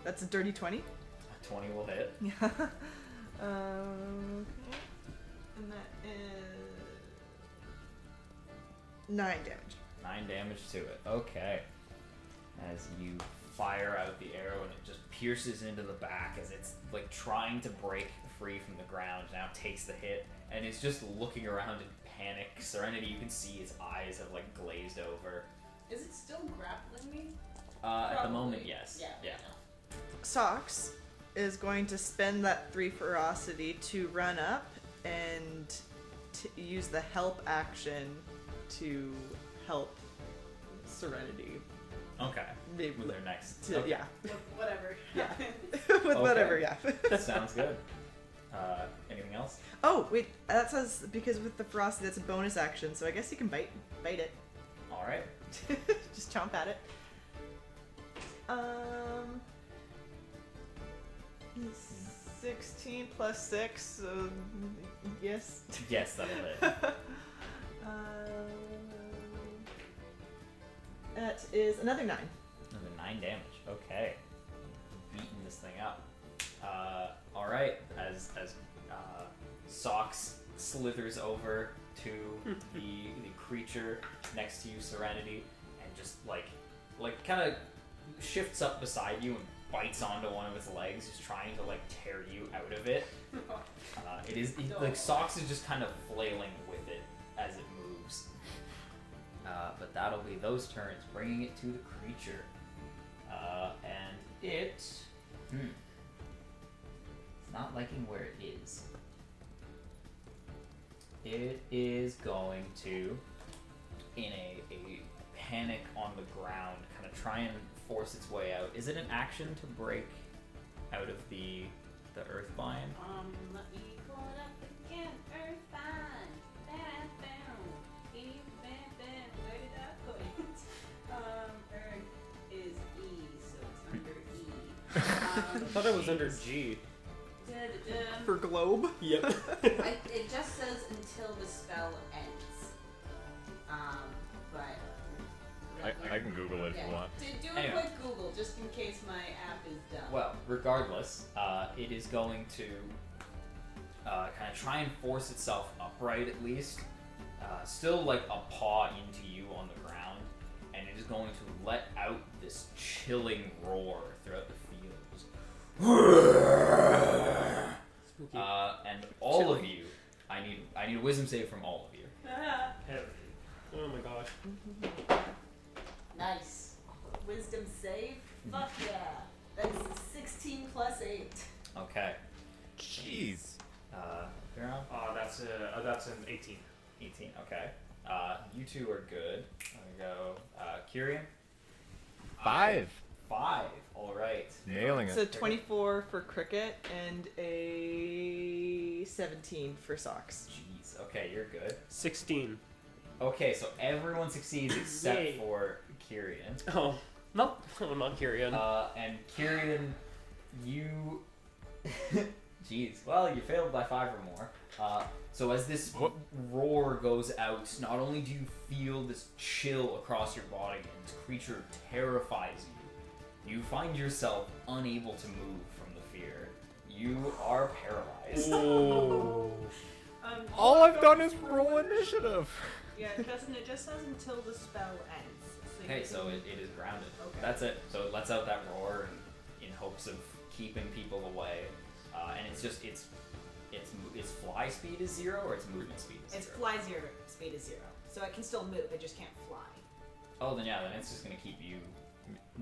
That's a dirty 20. 20 will hit. Yeah. And that is 9 damage. 9 damage to it. Okay. As you fire out the arrow and it just pierces into the back as it's like trying to break free from the ground, now takes the hit and is just looking around in panic. Serenity, you can see its eyes have like glazed over. Is it still grappling me? At the moment, yes. Yeah. Socks is going to spend that 3 ferocity to run up and use the help action to help Serenity. Okay. Maybe With their next. to, Okay. Yeah. Whatever. Yeah. happens. With whatever, yeah. That sounds good. Anything else? Oh, wait, that says because with the ferocity that's a bonus action, so I guess you can bite it. Alright. Just chomp at it. 16 plus 6, so yes. Yes, that'll hit. That is another 9. Another 9 damage. Okay. Beating this thing up. Alright. As Socks slithers over to the creature next to you, Serenity, and just like kind of shifts up beside you and bites onto one of its legs, just trying to like tear you out of it. Like Socks is just kind of flailing with it as it moves. But that'll be those turns, bringing it to the creature. And it's not liking where it is. It is going to, in a panic on the ground, kind of try and force its way out. Is it an action to break out of the Earthbind? Let me pull it up again. Earthbind. That I found. Where did I put it? Earth is E, so it's under E. I thought it was under G. For globe? Yep. It just says until the spell ends. But I can Google it if you want. Do a Anyway. quick Google just in case my app is dumb. Well, regardless, it is going to kind of try and force itself upright at least. Still like a paw into you on the ground, and it is going to let out this chilling roar throughout the fields. And all of you, I need a wisdom save from all of you. Oh my gosh. nice. Wisdom save. Fuck yeah. That's a 16 plus 8. Okay. Jeez. Faron? That's an 18. 18, okay. You two are good. I'm gonna go Kyrian. 5. 5. All right. Nailing It's a it. 24 for cricket and a 17 for socks. Jeez. Okay, you're good. 16. Okay, so everyone succeeds except Yay. for Kyrian. Oh, no, I'm not Kyrian. And Kyrian, you. Jeez. Well, you failed by 5 or more. So as this roar goes out, not only do you feel this chill across your body and this creature terrifies you, you find yourself unable to move from the fear. You are paralyzed. Oh. All I've done is roll initiative. Yeah, it doesn't. It just says until the spell ends. Okay, so it is grounded. Okay. That's it. So it lets out that roar in hopes of keeping people away. And it's just its fly speed is 0 or its movement speed is 0? Its fly zero speed is 0, so it can still move. It just can't fly. Oh, then it's just gonna keep you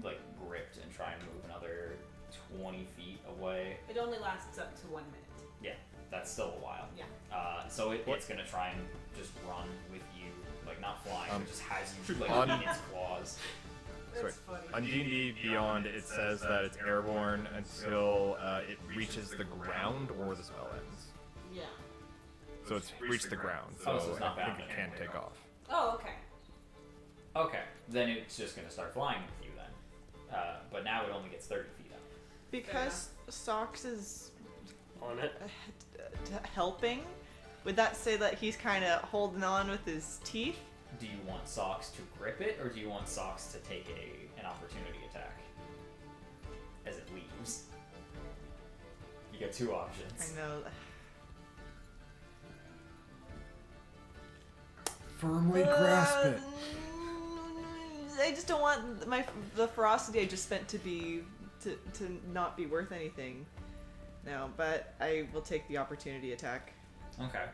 like gripped and try and move another 20 feet away. It only lasts up to 1 minute. Yeah, that's still a while. Yeah. So it's gonna try and just run with you, like not flying, but just has you like on- in its claws. That's Sorry. funny. On D&D Beyond, it says that it's airborne until it reaches the ground or the spell ends. Yeah. So it's reached the ground, so Oh, so it's not I think bound it can anymore. take off. Oh, okay. Okay, then it's just gonna start flying with you then. But now it only gets 30 feet up. Because Socks is On it. helping, would that say that he's kind of holding on with his teeth? Do you want Socks to grip it, or do you want Socks to take an opportunity attack as it leaves? You get 2 options. I know. Firmly grasp it. I just don't want the ferocity I just spent to not be worth anything. No, but I will take the opportunity attack. Okay.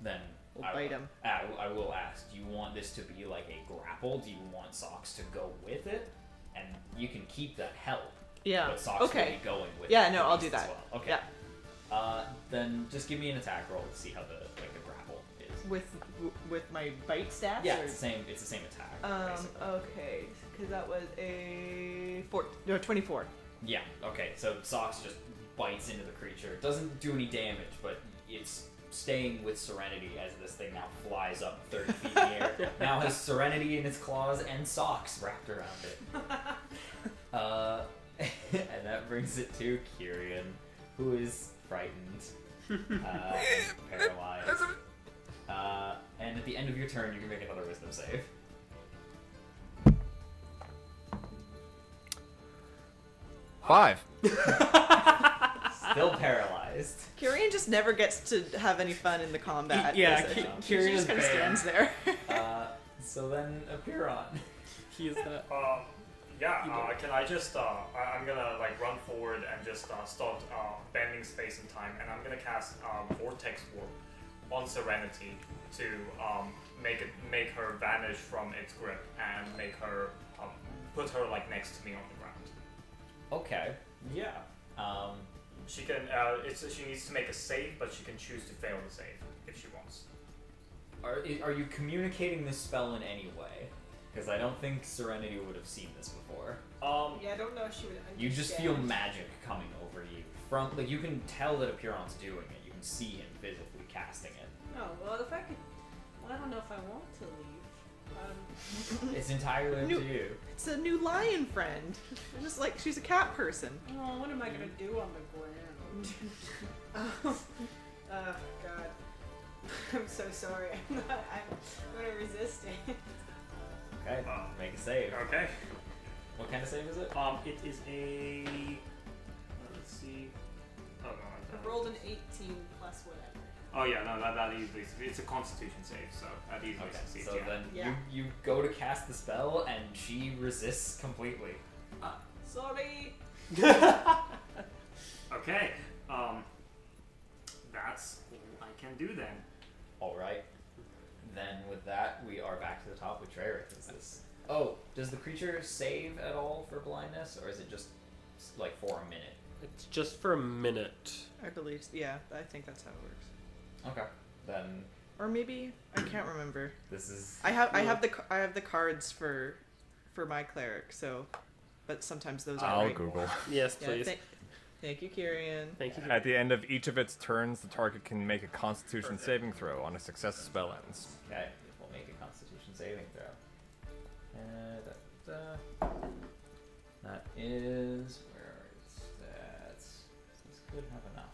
Then We'll I bite will- him. I will ask, do you want this to be like a grapple? Do you want Socks to go with it? And you can keep that help. Yeah. But Socks will Okay. be going with Yeah, it no, at I'll least do as that. well. Okay. Yeah. Then just give me an attack roll to see how the grapple is. With my bite stats. Yeah, or- it's the same attack. basically. Okay, because that was a 24. Yeah, okay, so Socks just bites into the creature. It doesn't do any damage, but it's staying with Serenity as this thing now flies up 30 feet in the air. Now has Serenity in its claws and Socks wrapped around it. And that brings it to Kyrian, who is frightened, and paralyzed. And at the end of your turn, you can make another wisdom save. Five. Still paralyzed. Kyrian just never gets to have any fun in the combat. Yeah, does it? Kyrian He is just kind of banned. stands there. So then, Apiron. He is that. Can I just, I'm gonna like run forward and just start bending space and time, and I'm gonna cast Vortex Warp on Serenity to make her vanish from its grip and make her put her like next to me on the ground. Okay. Yeah. She can. She needs to make a save, but she can choose to fail the save if she wants. Are you communicating this spell in any way? Because I don't think Serenity would have seen this before. Yeah, I don't know if she would understand. You just feel magic coming over you. From like you can tell that Apiron's doing it. You can see him physically casting it. No, well, if I could. Well, I don't know if I want to leave. It's entirely up to you. It's a new lion friend. Just like she's a cat person. Oh, what am I gonna do on the ground? Oh, God. I'm so sorry. I'm gonna resist it. Okay. Make a save. Okay. What kind of save is it? It is a. Let's see. Oh no. I rolled an 18 plus whatever. Oh yeah, no, that easily. It's a Constitution save, so that easily Okay. succeeds. So yeah. then Yeah. you go to cast the spell and she resists completely. Sorry. Okay. That's all I can do then. All right. Then with that, we are back to the top with Treyrick. Is this? Oh, does the creature save at all for blindness, or is it just like for a minute? It's just for a minute. I believe. Yeah, I think that's how it works. Okay. Then Or maybe I can't remember. This is. I have the cards for my cleric, so but sometimes those aren't I'll right. Google. Yes, Yeah, please. thank you, Kyrian. Thank you. At the end of each of its turns, the target can make a Constitution saving throw. On a success, the spell ends. Okay, we'll make a Constitution saving throw. That is where are its stats? This could have enough.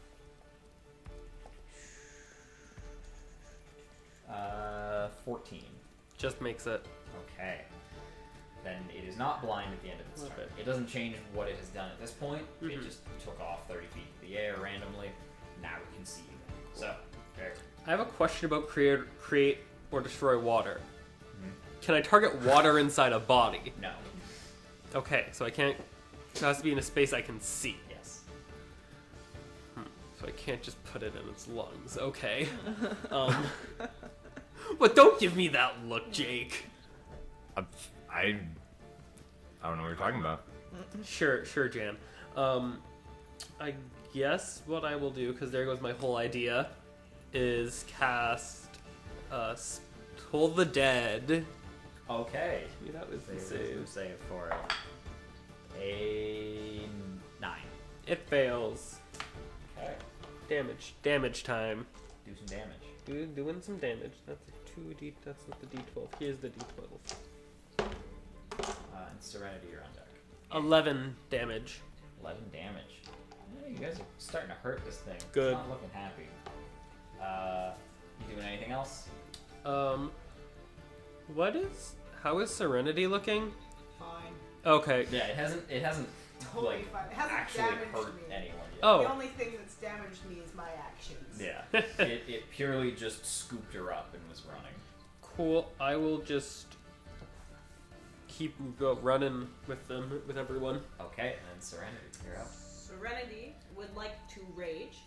14. Just makes it. Okay. Then it is not blind at the end of its turn. Okay. It doesn't change what it has done at this point. It Mhm. just took off 30 feet in the air randomly. Now it can see you. So, okay. I have a question about create or destroy water. Mhm. Can I target water inside a body? No. Okay, so I can't. It has to be in a space I can see. Yes. So I can't just put it in its lungs. Okay. But don't give me that look, Jake. I don't know what you're talking about. Sure, Jan. I guess what I will do, because there goes my whole idea, is cast Toll the Dead. Okay. Maybe that was the Save save. for it. A 9. It fails. Okay. Damage time. Do some damage. Doing some damage. That's a 2d. That's not the d12. Here's the d12. And Serenity, you're on deck. 11 damage. 11 damage. Yeah, you guys are starting to hurt this thing. Good. It's not looking happy. You doing anything else? How is Serenity looking? Fine. Okay. Yeah, it hasn't Totally like fine. It hasn't actually damaged hurt me. anyone yet. Oh. The only thing that's damaged me is my actions. Yeah. it purely just scooped her up and was running. Cool. I will just keep running with them, with everyone. Okay, and then Serenity, you're up. Serenity would like to rage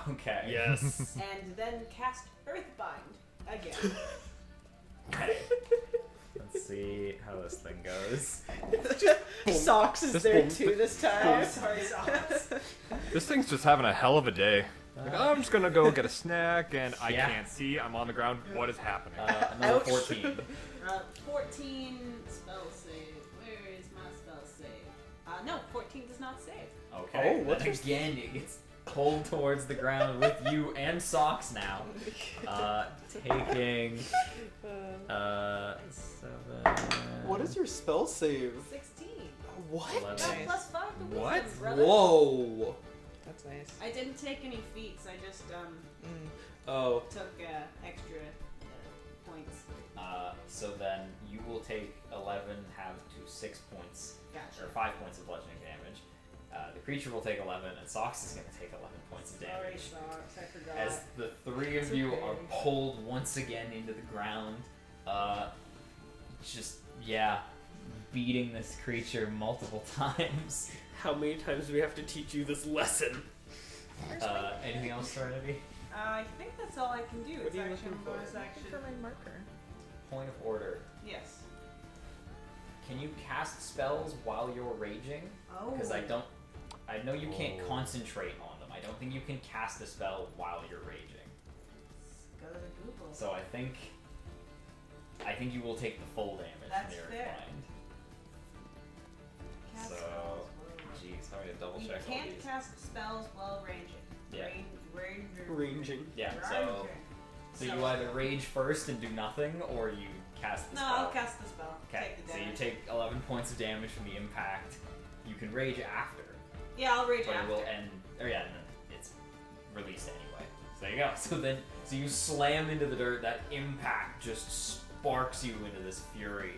Okay. Yes. and then cast Earthbind again. Okay. Let's see how this thing goes. Socks is Just there boom. too this Oh, time. sorry, Socks. This thing's just having a hell of a day. Like, I'm just gonna go get a snack, and I Yeah. can't see. I'm on the ground. What is happening? Another Ouch. 14. 14 spell save. Where is my spell save? No, 14 does not save. Okay. Oh, what's then your- again, it gets pulled towards the ground with you and Socks now. Taking 7. What is your spell save? 16. What? 11. Got plus 5 to wisdom, What? brother. Whoa. That's nice. I didn't take any feats. I just Oh. took extra points. So then you will take 11, have to 6 points, Gotcha. or 5 points of bludgeoning damage. The creature will take 11, and Socks is going to take 11 points of Sorry, damage. Socks. I forgot. As the three of you are pulled once again into the ground, beating this creature multiple times. How many times do we have to teach you this lesson? Anything else, Serenity? I think that's all I can do. What It's are you action, looking for? bonus action. For my marker. Point of order. Yes. Can you cast spells while you're raging? Oh. Because I know you can't concentrate on them. I don't think you can cast a spell while you're raging. Go to Google. So I think you will take the full damage That's from the fair. Earthbind. Cast So, spells. jeez, how do I double You check all can't these? cast spells while ranging. Yeah. Ranging. Yeah, so you either rage first and do nothing, or you cast the No, spell. I'll cast the spell. Okay, Take the so you damage. take 11 points of damage from the impact. You can rage after, Yeah, I'll rage but after. it will end. Or yeah, and then it's released anyway. So there you go. So you slam into the dirt. That impact just sparks you into this fury,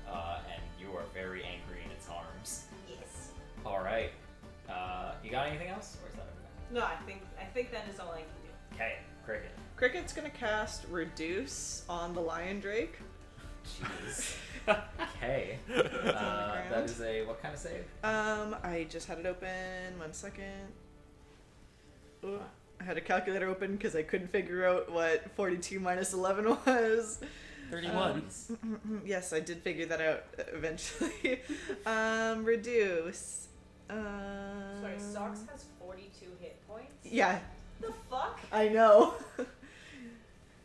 and you are very angry in its arms. Yes. All right. You got anything else, or is that everything? No, I think that is all I can do. Okay, Cricket. Cricket's gonna cast Reduce on the Lion Drake. Jeez. Okay. That is a what kind of save? I just had it open. 1 second. Oh, I had a calculator open because I couldn't figure out what 42 minus 11 was. 31. Yes, I did figure that out eventually. Reduce. Sorry, Socks has 42 hit points. Yeah, The fuck? I know.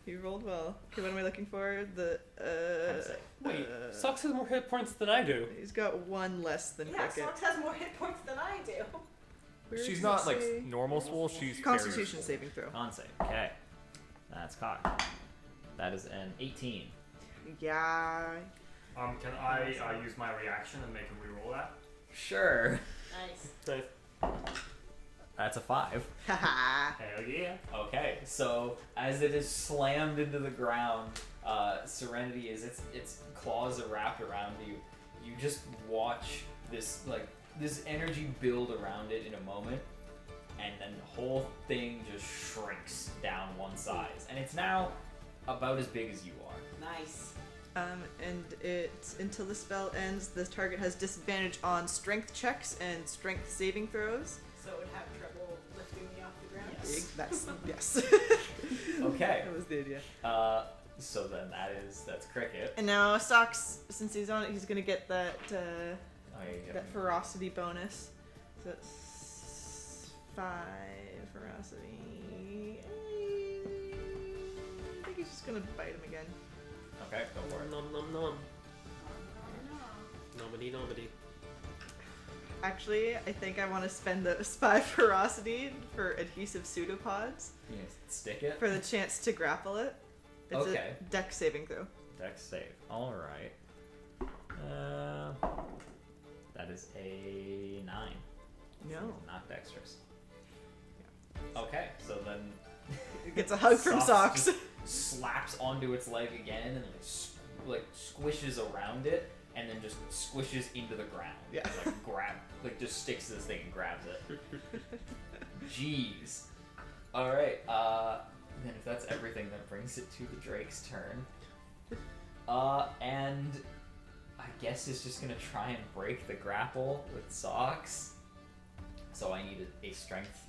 You rolled well. Okay, what am I looking for? The Wait, Socks has more hit points than I do. He's got one less than Yeah, Cricket. Socks has more hit points than I do. Where She's does not it like say? normal swole. She's Constitution saving throw. Con save. Okay. That's cocked. That is an 18. Yeah. Can I use my reaction and make him reroll that? Sure. Nice. Nice. That's a 5. Haha. Hell yeah. Okay, so as it is slammed into the ground, Serenity, as its claws are wrapped around you, you just watch this energy build around it in a moment, and then the whole thing just shrinks down one size, and it's now about as big as you are. Nice. And until the spell ends, the target has disadvantage on strength checks and strength saving throws. So it would have trouble lifting me off the ground. Yes. That's yes. Okay. That was the idea. So then that's Cricket. And now Socks, since he's on it, he's gonna get that Oh, yeah, you get that ferocity bonus. So that's 5 ferocity. I think he's just gonna bite him again. Okay, go for it. Nom nom nom. Nobody, nobody. Actually, I think I want to spend the 5 ferocity for adhesive pseudopods You can stick it. for the chance to grapple it. It's Okay. a dex saving throw. Dex save. All right. That is a 9. No. So he's not dexterous. Okay, so then It gets a hug from Socks. just slaps onto its leg again and like squishes around it, and then just squishes into the ground. Yeah. Just sticks to this thing and grabs it. Jeez. All right. Then if that's everything, that brings it to the Drake's turn. And I guess it's just gonna try and break the grapple with Socks. So I need a strength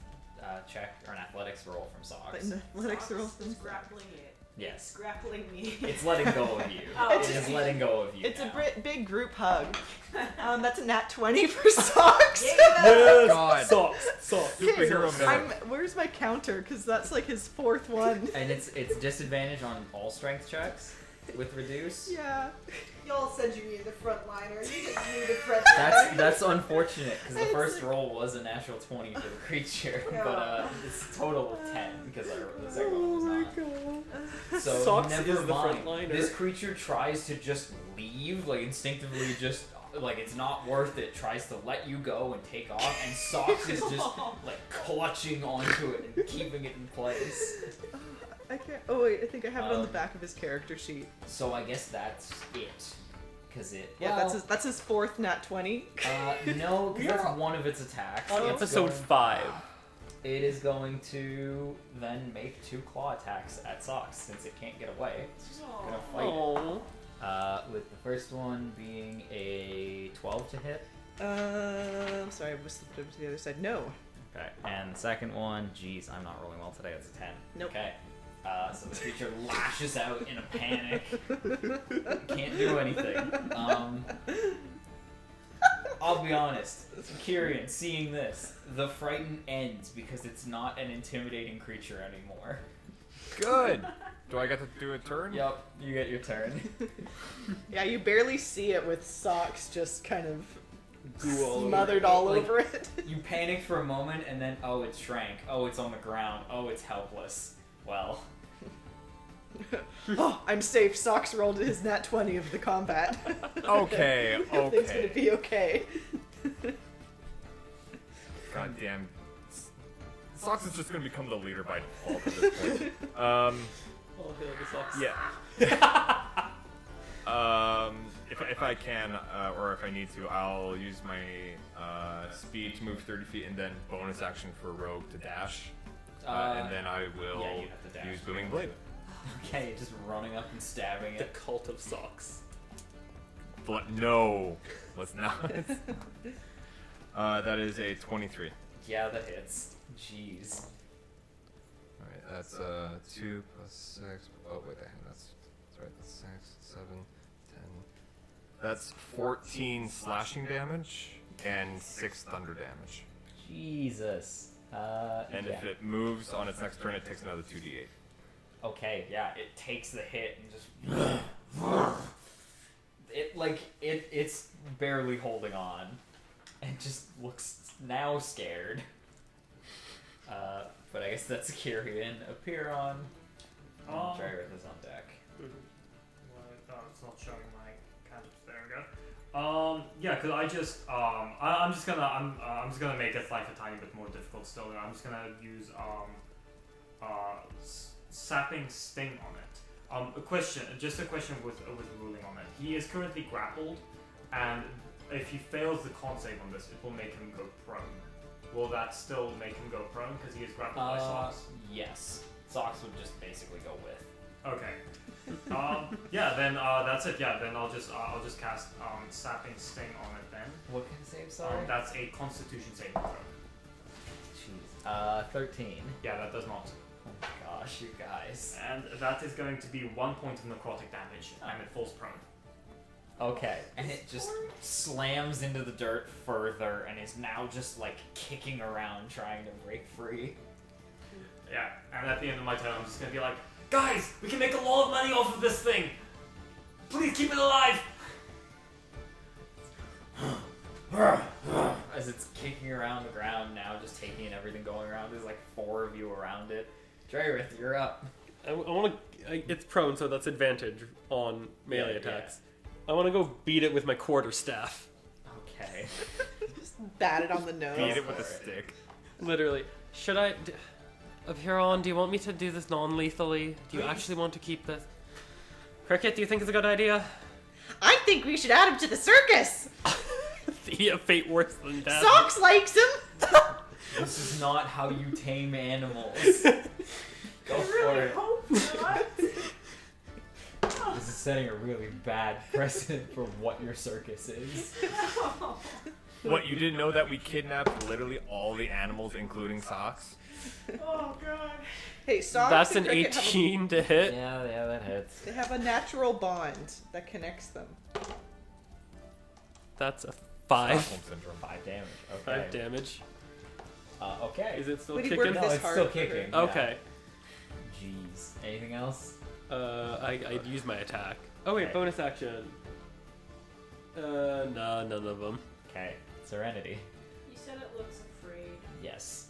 check or an athletics roll from Socks. An athletics roll Socks from is grappling it. Yes. It's grappling me. It's letting go of you. Oh. It is letting go of you. It's now. a big group hug. That's a nat 20 for Socks. Yes! God. Socks! Superhero I'm, mimic. where's my counter? Because that's like his 4th one. And it's disadvantage on all strength checks with reduce. Yeah. Y'all said you needed a frontliner. You didn't need a frontliner. That's unfortunate because the It's first like- roll was a natural 20 for the creature, Yeah. but it's a total of 10 because the second one was not. God. So Socks never is the mind. frontliner. This creature tries to just leave, like instinctively, just like it's not worth it. Tries to let you go and take off, and Socks is just like clutching onto it and keeping it in place. I can't. Oh wait, I think I have it on the Um, back of his character sheet. So I guess that's it, because it. Yeah, well, that's his 4th nat 20. No, because that's one of its attacks. On It's episode going- 5. It is going to then make 2 claw attacks at Socks since it can't get away. It's just gonna fight it. Oh. With the first one being a 12 to hit. I'm sorry, I was flipped over to the other side. No. Okay. And the second one, geez, I'm not rolling well today. It's a 10. Nope. Okay. So the creature lashes out in a panic. Can't do anything. I'll be honest, Kyrian, seeing this, the frighten ends because it's not an intimidating creature anymore. Good. Do I get to do a turn? Yep, you get your turn. Yeah, you barely see it with Socks just kind of Goo all over smothered it. all Like- over it. You panic for a moment and then, oh, it shrank. Oh, it's on the ground. Oh, it's helpless. Well, Oh, I'm safe. Socks rolled his nat 20 of the combat. Okay, Everything's okay. gonna be okay. God damn. Socks is just gonna become the leader by default at this point. Oh, he'll the Socks. Yeah. If I can, or if I need to, I'll use my speed to move 30 feet and then bonus action for Rogue to dash. And then I will yeah, you have to dash. use Booming Blade. okay, just running up and stabbing The it. cult of Socks. But no, let's not. That is a 23. Yeah, that hits. Jeez. Alright, that's 2 plus 6. Oh, wait, that's right, that's 6, 7, 10. That's 14 slashing damage and 6 thunder damage. Jesus. And yeah. if it moves on its next turn, it takes another 2d8. Okay, yeah, it takes the hit and just it's barely holding on, and just looks now scared. But I guess that's Kyrian. Apeiron. Jareth is on deck. It's not showing my cantrips. There we go. Yeah, because I'm just gonna make its life a tiny bit more difficult still. I'm just gonna use sapping sting on it. A question with ruling on it. He is currently grappled, and if he fails the con save on this, it will make him go prone. Will that still make him go prone because he is grappled by Socks? Yes. Socks would just basically go with. Okay. Yeah, then that's it. Yeah, then I'll just cast sapping sting on it then. What can save, sorry? That's a Constitution saving throw. Jeez. 13. Yeah, that does not. Oh my gosh, you guys. And that is going to be 1 point of necrotic damage, and it falls prone. Okay, and it just slams into the dirt further and is now just like kicking around trying to break free. Yeah, and at the end of my turn, I'm just gonna be like, guys, we can make a lot of money off of this thing. Please keep it alive. As it's kicking around the ground now, just taking and everything going around. There's like 4 of you around it. Jareth, you're up. I want to. It's prone, so that's advantage on melee attacks. I want to go beat it with my quarterstaff. Okay. Just bat it on the nose. Beat it with a stick. Literally. Should I... Apeiron, do you want me to do this non-lethally? Do you actually want to keep this? Cricket, do you think it's a good idea? I think we should add him to the circus. Yeah, fate worse than death. Socks likes him. This is not how you tame animals. Go I for really it. hope not. This is setting a really bad precedent for what your circus is. What, you didn't know that we kidnapped literally all the animals, including Socks? Oh god. Hey, Socks That's and an Cricket 18 to hit. Yeah, that hits. They have a natural bond that connects them. That's a 5. Stockholm syndrome. 5 damage. Okay. 5 damage. Okay. Is it still Would he kicking? work No, this it's hard still for kicking. her? Okay. Jeez. Anything else? I'd use my attack. Oh wait, Okay. bonus action. No, none of them. Okay. Serenity. You said it looks afraid. Yes.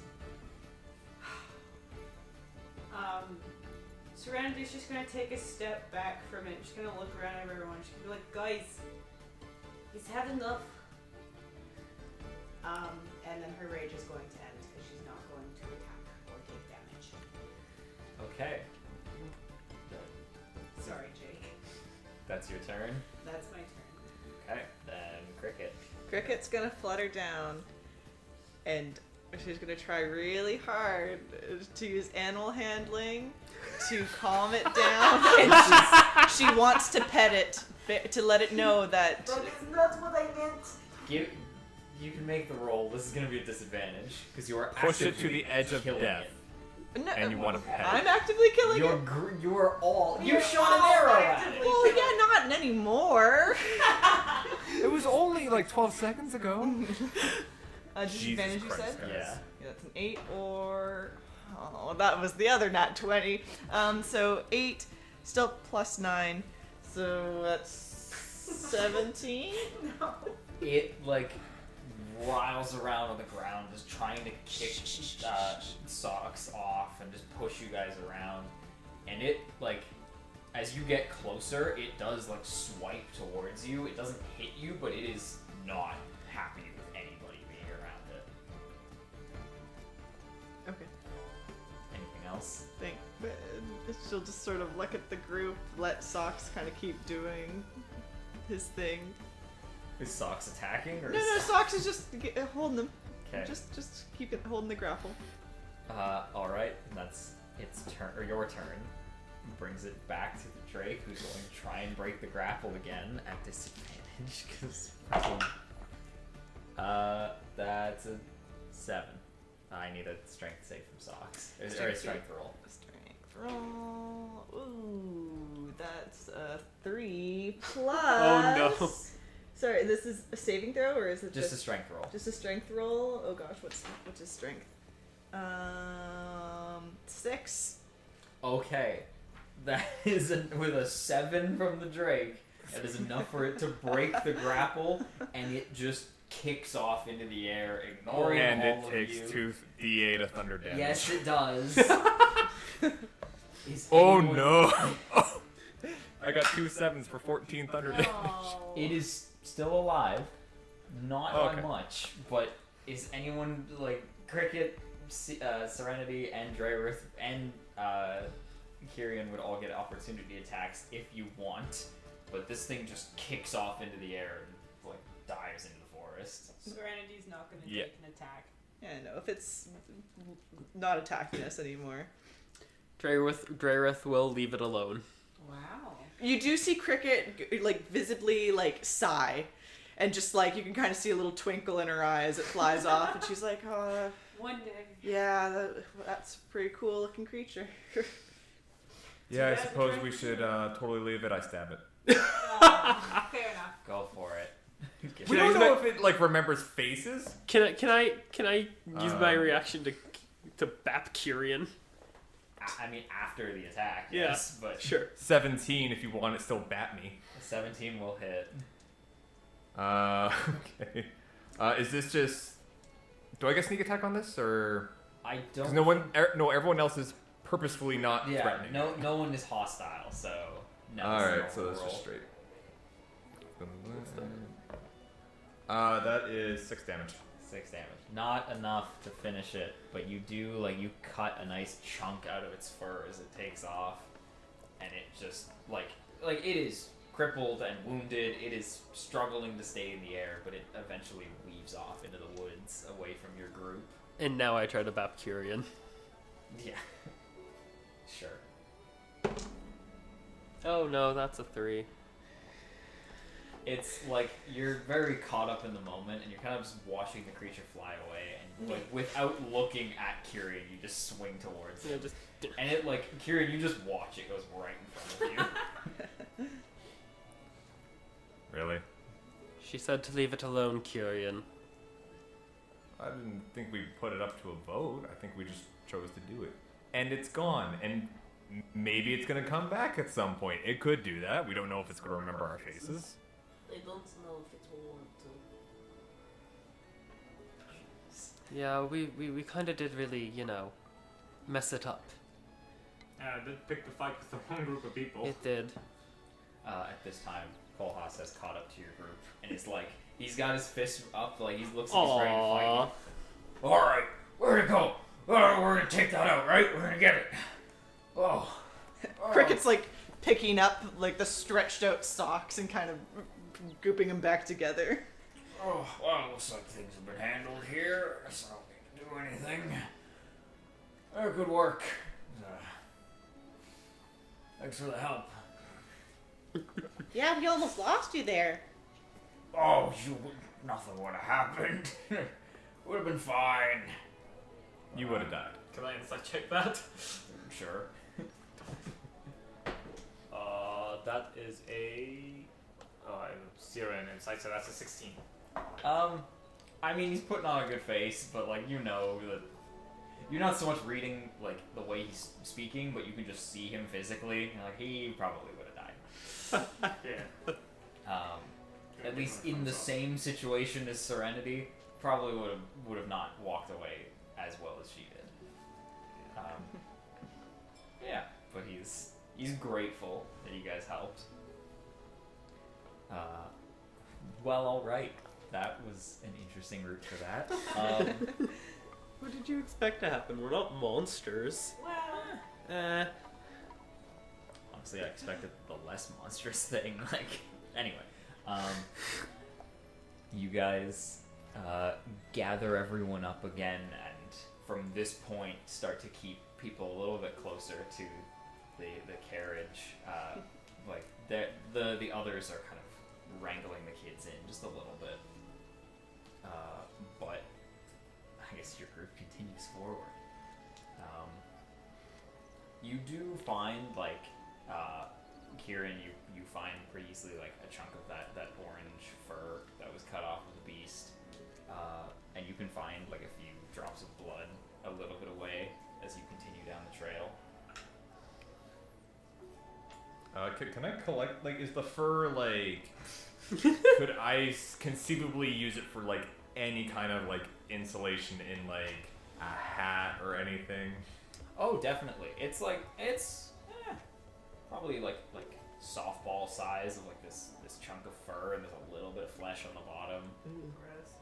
Serenity's just gonna take a step back from it. She's gonna look around at everyone. She's gonna be like, guys, he's had enough. And then her rage is going to end because she's not going to attack or take damage. Okay. Sorry, Jake. That's your turn. That's my turn. Okay. Then Cricket. Cricket's gonna flutter down, and she's gonna try really hard to use animal handling to calm it down. And she wants to pet it to let it know that. That is not what I meant. You can make the roll. This is going to be a disadvantage because you are Push it to actively the edge of killing death. it. No, And you want to pet I'm it. actively killing it. You are all. You You're shot an all arrow at actively- it. Well, yeah, not anymore. It was only like 12 seconds ago. Disadvantage, you Christ, said? guys. Yeah. Yeah, that's an 8 or... Oh, that was the other nat 20. So 8, still plus 9. So that's 17? No. It like riles around on the ground, just trying to kick Socks off and just push you guys around. And it like, as you get closer, it does like swipe towards you. It doesn't hit you, but it is not happy with anybody being around it. Okay. Anything else? Think. She'll just sort of look at the group, let Socks kind of keep doing his thing. Is Socks attacking or? No, Socks is just holding them. Okay. Just keep it holding the grapple. All right, and that's its turn or your turn. Brings it back to the Drake, who's going to try and break the grapple again at disadvantage because. That's a 7. I need a strength save from Socks or a strength roll. Strength roll. Ooh, that's a 3 plus. Oh, no. Sorry, this is a saving throw, or is it Just a strength roll. just a strength roll? Oh gosh, what's his strength? 6. Okay, That is with a 7 from the Drake. That is enough for it to break the grapple, and it just kicks off into the air, ignoring And all it of takes you. 2d8 of thunder damage. Yes, it does. Is Oh anyone- no! I got 2 7s for 14 thunder damage. Oh. It is still alive, not Okay. by much, but is anyone like Cricket, Serenity, and Dreyworth, and Kyrian would all get opportunity attacks if you want, but this thing just kicks off into the air and like dives into the forest. Serenity's not going to Yeah. take an attack. Yeah, no, if it's not attacking us anymore. Dreyworth will leave it alone. Wow. You do see Cricket like visibly like sigh, and just like you can kind of see a little twinkle in her eyes. It flies off, and she's like, "Oh, One day. yeah, that's a pretty cool looking creature." Yeah, I Yeah, suppose the we should totally leave it. I stab it. Fair enough. Go for it. We don't know if it like remembers faces. Can I use my Um, reaction to bap Kyrian? I mean, after the attack, Yeah. yes, but Sure. 17 if you want it, still bat me. 17 will hit. Okay. Is this just? Do I get sneak attack on this, or I 'cause don't. no, everyone else is purposefully not Yeah, threatening. no one is hostile, so no. All it's a right, so normal that's roll. just straight. That is 6 damage. 6 damage. Not enough to finish it, but you do, like, you cut a nice chunk out of its fur as it takes off, and it just, like it is crippled and wounded. It is struggling to stay in the air, but it eventually weaves off into the woods away from your group. And now I try to bap Kyrian. Yeah. Sure. Oh no, that's a 3. It's like you're very caught up in the moment, and you're kind of just watching the creature fly away, and like without looking at Kyrian, you just swing towards Yeah, it. just And it like Kyrian, you just watch it goes right in front of you. Really? She said to leave it alone, Kyrian. I didn't think we put it up to a vote. I think we just chose to do it, and it's gone. And maybe it's gonna come back at some point. It could do that. We don't know if it's gonna remember our faces. They don't know if it will want to. Yeah, we kind of did really, mess it up. Yeah, I did pick the fight with the wrong group of people. It did. At this time, Kolhas has caught up to your group, and it's like he's got his fist up, like he looks like he's ready to fight. Aww. All right, where'd it go? Oh, we're gonna take that out, right? We're gonna get it. Oh. Cricket's like picking up like the stretched out stalks and kind of grouping them back together. Oh, well, looks like things have been handled here. I guess I don't need to do anything. Oh, good work. Thanks for the help. Yeah, we almost lost you there. Oh, nothing would have happened. Would have been fine. You would have died. Can I insight check that? Sure. That is a 0 in insight, so that's a 16. I mean, he's putting on a good face, but like you know that you're not so much reading like the way he's speaking, but you can just see him physically. And, like he probably would have died. Yeah. At least in the same situation as Serenity, probably would have not walked away as well as she did. Yeah, but he's grateful that you guys helped. Well, all right. That was an interesting route for that. What did you expect to happen? We're not monsters. Well, Honestly, I expected the less monstrous thing. Like, anyway, you guys gather everyone up again, and from this point, start to keep people a little bit closer to the carriage. Like the others are kind of wrangling the kids in just a little bit, but I guess your group continues forward. You do find like Kieran, you find pretty easily like a chunk of that orange fur that was cut off of the beast, and you can find like a few drops of blood a little bit away as you continue down the trail. Can I collect, like, is the fur, like, could I conceivably use it for, like, any kind of, like, insulation in, like, a hat or anything? Oh, definitely. It's probably like softball size of like this chunk of fur, and there's a little bit of flesh on the bottom. Gross.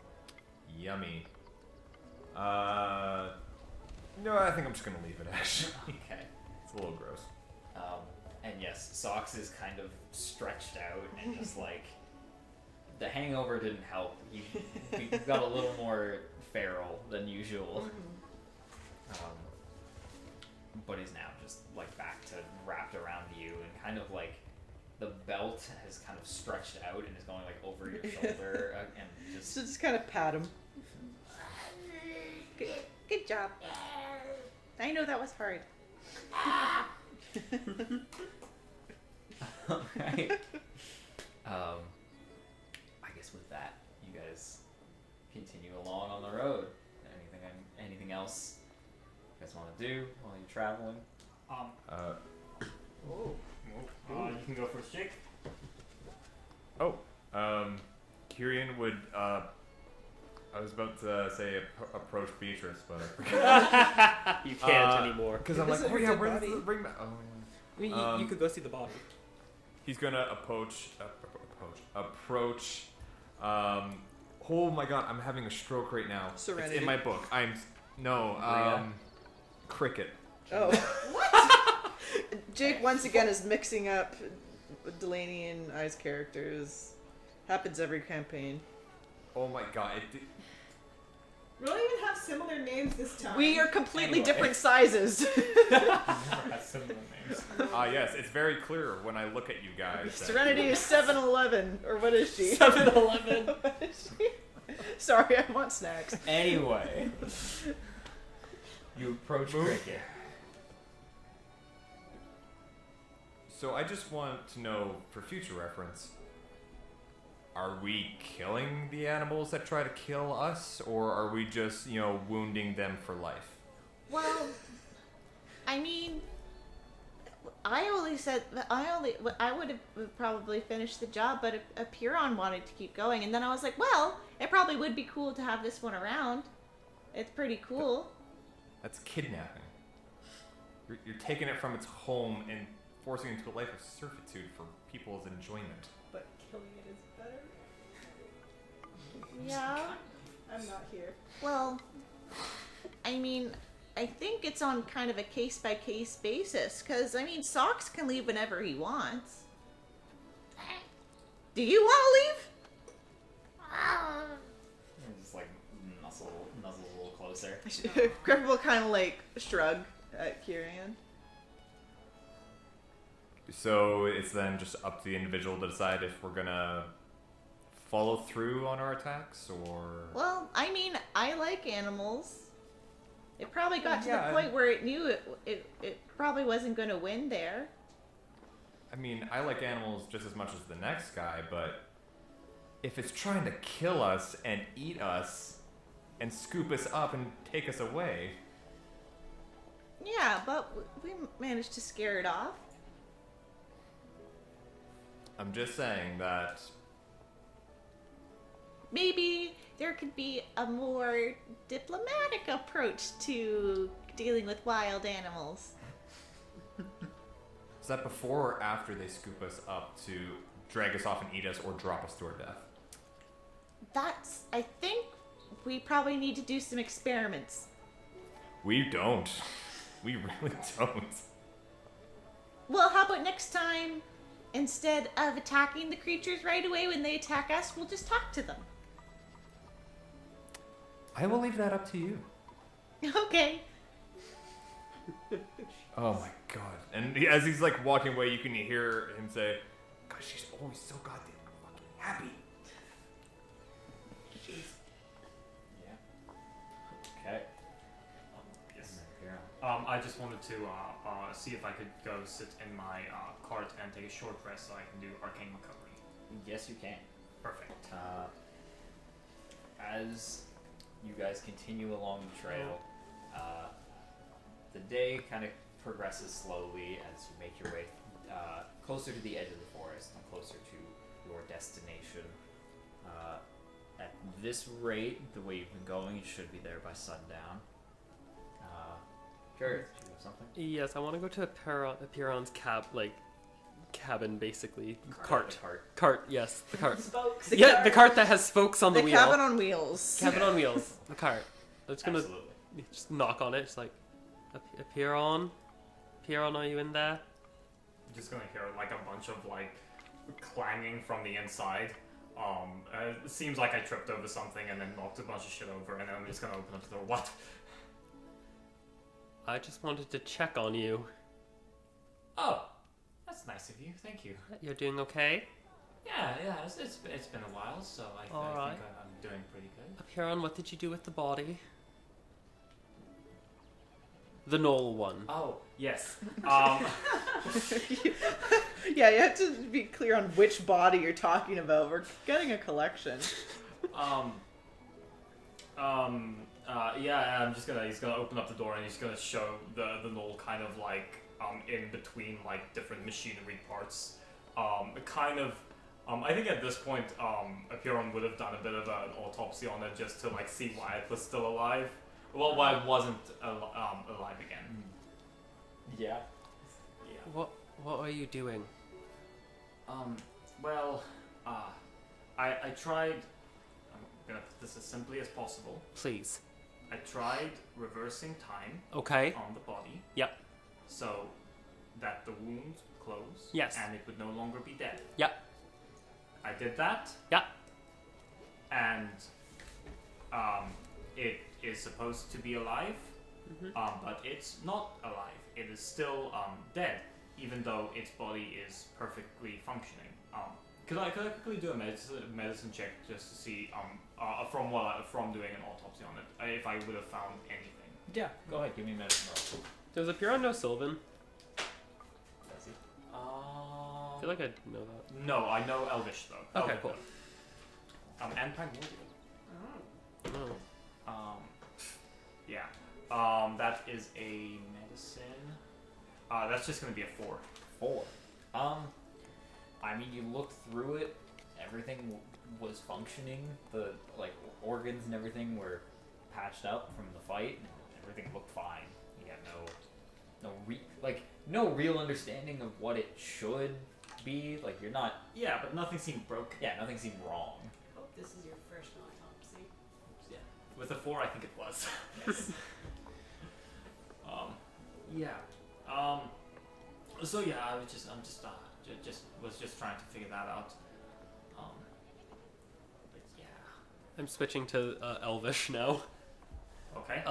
Yummy. No, I think I'm just gonna leave it, actually. Okay. It's a little gross. And yes, Socks is kind of stretched out and just like the hangover didn't help. You got a little more feral than usual. But he's now just like back to wrapped around you, and kind of like the belt has kind of stretched out and is going like over your shoulder and just So just kind of pat him. Good job. I know that was hard. Alright. I guess with that, you guys continue along on the road. Anything else you guys want to do while you're traveling? You can go first, Jake. Kyrian would, I was about to say approach Beatrice, but I forgot. You can't anymore. Because I'm like, Is it oh her yeah, dead where's body? the ring back? Oh, I mean, you could go see the body. he's gonna approach. Oh my god, I'm having a stroke right now. Serenity. It's in my book. Cricket. Oh. Jake once again is mixing up Delaney and I's characters. Happens every campaign. Oh my god. We don't even have similar names this time. We are completely Anyway. different sizes. Never had similar names. Yes, it's very clear when I look at you guys. that- Serenity is 7-Eleven, or what is she? 7-Eleven. What is she? Sorry, I want snacks. Anyway, you approach Cricket. So I just want to know, for future reference, are we killing the animals that try to kill us, or are we just, wounding them for life? Well, I mean, I would have probably finished the job, but a Puron wanted to keep going, and then I was like, well, it probably would be cool to have this one around. It's pretty cool. That's kidnapping. You're taking it from its home and forcing it into a life of servitude for people's enjoyment. But killing it is better. Yeah. I'm not here. Well, I mean, I think it's on kind of a case-by-case basis, because, I mean, Socks can leave whenever he wants. Do you want to leave? And just like nuzzles a little closer. Griffin will kind of like shrug at Kyrian. So it's then just up to the individual to decide if we're gonna follow through on our attacks, or... Well, I mean, I like animals. It probably got to Yeah, the point where it knew it probably wasn't going to win there. I mean, I like animals just as much as the next guy, but if it's trying to kill us and eat us and scoop us up and take us away... Yeah, but we managed to scare it off. I'm just saying that... Maybe there could be a more diplomatic approach to dealing with wild animals. Is that before or after they scoop us up to drag us off and eat us or drop us to our death? I think we probably need to do some experiments. We don't. We really don't. Well, how about next time, instead of attacking the creatures right away when they attack us, we'll just talk to them. I will leave that up to you. Okay. Oh my god. And as he's like walking away, you can hear him say, God, she's always so goddamn fucking happy. Jeez. Yeah. Okay. Yes. I just wanted to see if I could go sit in my cart and take a short rest so I can do arcane recovery. Yes, you can. Perfect. As you guys continue along the trail, the day kind of progresses slowly as you make your way closer to the edge of the forest and closer to your destination. At this rate, the way you've been going, you should be there by sundown. Jared, do you have something? Yes, I want to go to Piron's cabin, basically. Cart. Yes, the cart. Spokes. The cart that has spokes on the The wheel. cabin on wheels. Cabin on wheels. The cart. I'm just gonna Absolutely. just knock on it. Just like, Piron, are you in there? I'm just gonna hear like a bunch of like clanging from the inside. It seems like I tripped over something and then knocked a bunch of shit over, and then I'm just gonna open up the door. What? I just wanted to check on you. Oh, that's nice of you. Thank you. You're doing okay? Yeah. It's been a while, so I think Alright. I'm doing pretty good. Piron, what did you do with the body? The Knoll one. Oh, yes. Yeah, you have to be clear on which body you're talking about. We're getting a collection. Yeah, he's gonna open up the door and he's gonna show the Knoll kind of like in between like different machinery parts. I think at this point, Apiron would have done a bit of an autopsy on it just to like see why it was still alive. Well, why it wasn't alive again. Yeah. What are you doing? I tried. I'm gonna put this as simply as possible. Please. I tried reversing time Okay. on the body. Yep. So that the wound would close. Yes. And it would no longer be dead. Yep. I did that. Yep. And it is supposed to be alive, but it's not alive. It is still dead, even though its body is perfectly functioning. Could I quickly do a medicine check just to see from doing an autopsy on it if I would have found anything? Yeah, go ahead, give me a medicine roll. Does Apiron know Sylvan? Does he? I feel like I know that. No, I know Elvish though. Okay, Elvish, cool. though. And Primordial. Oh. Yeah. That is a medicine. That's just gonna be a 4. 4. I mean, you look through it, everything was functioning. The organs and everything were patched up from the fight, and everything looked fine. You got no real understanding of what it should be. Like, you're not. Yeah, but nothing seemed broken. Yeah, nothing seemed wrong. Hope this is your first autopsy. Yeah. With a 4, I think it was. Yes. So yeah, I'm just trying to figure that out. But yeah. I'm switching to Elvish now. Okay.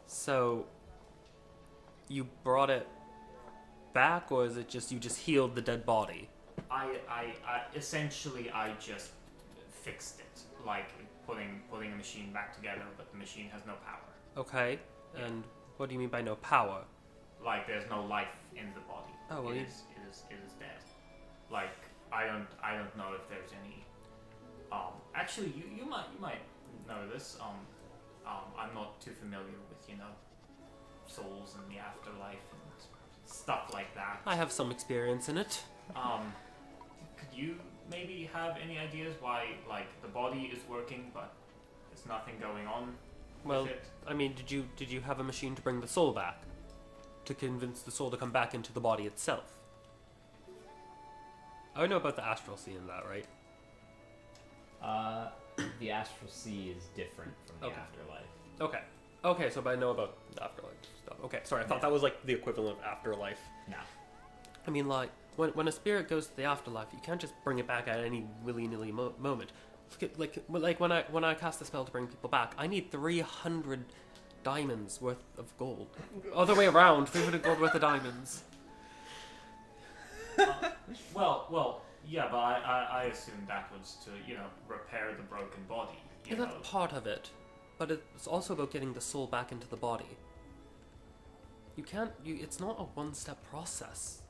So you brought it back, or is it just you just healed the dead body? I essentially I just fixed it, like putting a machine back together, but the machine has no power. Okay. Yeah. And what do you mean by no power? Like there's no life in the body. Oh, well, it is dead. Like I don't know if there's any. Actually, you might know this. I'm not too familiar with souls and the afterlife and stuff like that. I have some experience in it. Could you maybe have any ideas why the body is working but there's nothing going on Well, with it? I mean, did you have a machine to bring the soul back? To convince the soul to come back into the body itself? I know about the astral sea and that, right? The astral sea is different from the Okay. afterlife. Okay, so but I know about the afterlife stuff. Okay, sorry, I thought that was like the equivalent of afterlife. No. I mean, like, when a spirit goes to the afterlife, you can't just bring it back at any willy-nilly moment. Look at, like when I cast the spell to bring people back, I need 300 diamonds worth of gold. Other way around, 300 gold worth of diamonds. Well, yeah, but I assumed that was to repair the broken body. Yeah, that's part of it, but it's also about getting the soul back into the body. You can't. It's not a one-step process.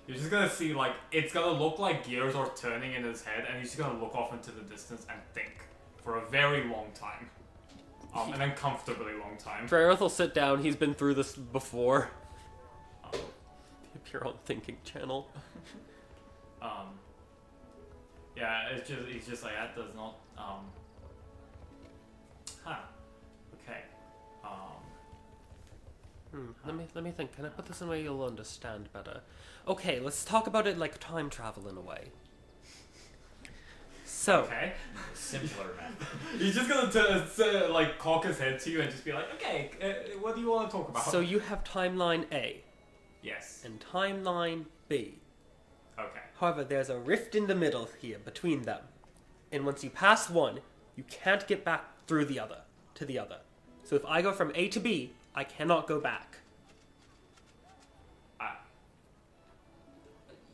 You're just gonna see it's gonna look like gears are turning in his head, and he's just gonna look off into the distance and think for a very long time. An uncomfortably long time. Dreyarth will sit down. He's been through this before. Appear on thinking channel. Yeah, it's just like that does not. Okay. Let me think. Can I put this in a way you'll understand better? Okay, let's talk about it like time travel in a way. So. Okay. Simpler, man. He's just gonna like cock his head to you and just be like, okay, what do you want to talk about? So you have timeline A. Yes. And timeline B. Okay. However, there's a rift in the middle here between them. And once you pass one, you can't get back through the other, to the other. So if I go from A to B, I cannot go back.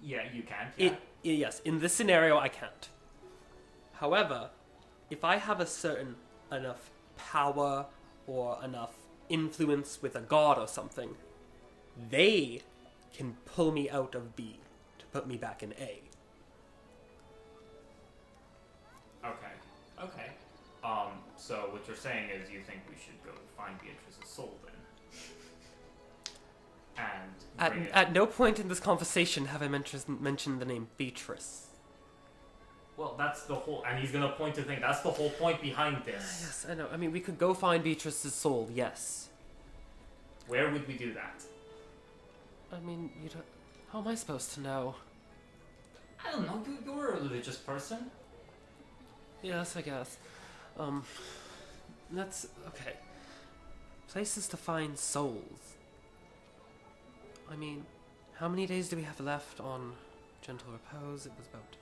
Yeah, you can. Yeah. Yes, in this scenario, I can't. However, if I have enough power or enough influence with a god or something, they can pull me out of B to put me back in A. Okay. So what you're saying is you think we should go find Beatrice's soul then? And bring it. At no point in this conversation have I mentioned the name Beatrice. Well, that's the whole... And he's gonna point to think that's the whole point behind this. Yes, I know. I mean, we could go find Beatrice's soul, yes. Where would we do that? I mean, you don't... How am I supposed to know? I don't know. You're a religious person. Yes, I guess. That's... Okay. Places to find souls. I mean, how many days do we have left on Gentle Repose? It was about...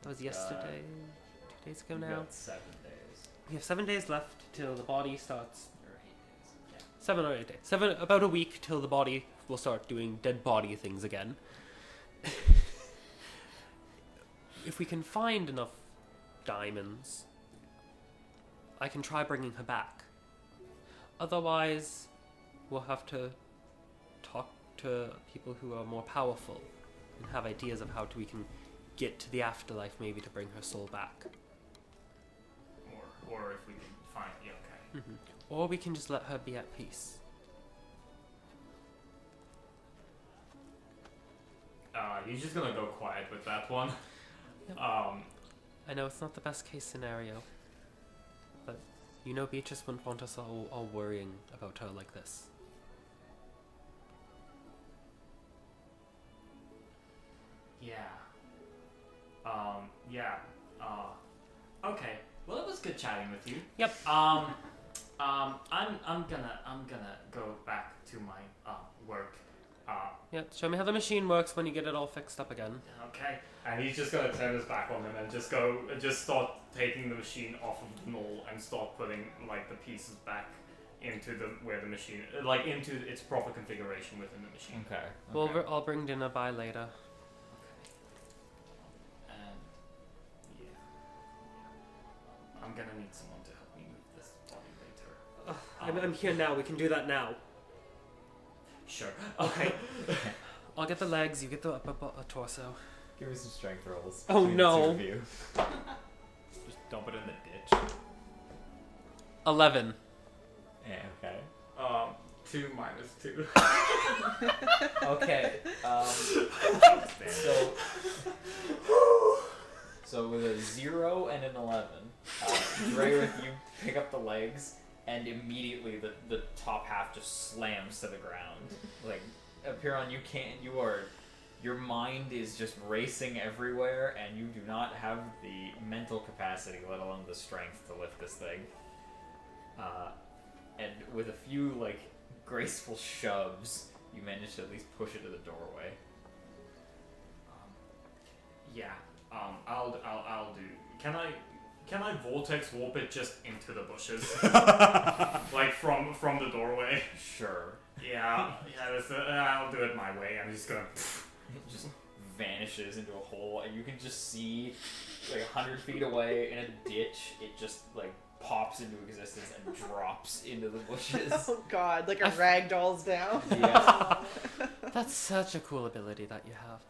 That was yesterday? 2 days ago We've now? got 7 days. We have 7 days left till the body starts... Or 8 days. Yeah. 7 or 8 days. About a week till the body will start doing dead body things again. If we can find enough diamonds, I can try bringing her back. Otherwise, we'll have to talk to people who are more powerful and have ideas of how we can get to the afterlife, maybe to bring her soul back. Or if we can find... Yeah, okay. Mm-hmm. Or we can just let her be at peace. He's just gonna go quiet with that one. Yep. I know it's not the best case scenario, but you know Beatrice wouldn't want us all worrying about her like this. Okay. Well, it was good chatting with you. Yep. I'm gonna go back to my work. Yeah, show me how the machine works when you get it all fixed up again. Okay. And he's just gonna turn his back on him and just start taking the machine off of the knoll and start putting like the pieces back into where the machine, like into its proper configuration within the machine. Okay. Well, I'll bring dinner by later. And yeah, I'm gonna need someone to help me move this body later. I'm here now. We can do that now. Sure. Okay. I'll get the legs. You get the torso. Give me some strength rolls. Oh, between the no. two of you. Just dump it in the ditch. 11. Yeah, okay. 2 minus 2. Okay. So with a 0 and an 11, Dreyarth, you pick up the legs, and immediately the top half just slams to the ground. Like, Apiron, your mind is just racing everywhere, and you do not have the mental capacity, let alone the strength, to lift this thing. And with a few, like, graceful shoves, you manage to at least push it to the doorway. I'll do. Can I vortex warp it just into the bushes, like from the doorway? Sure. Yeah. I'll do it my way. I'm just gonna. It just vanishes into a hole, and you can just see, like, 100 feet away in a ditch, it just, like, pops into existence and drops into the bushes. Oh god, like a rag dolls down. Yeah. That's such a cool ability that you have.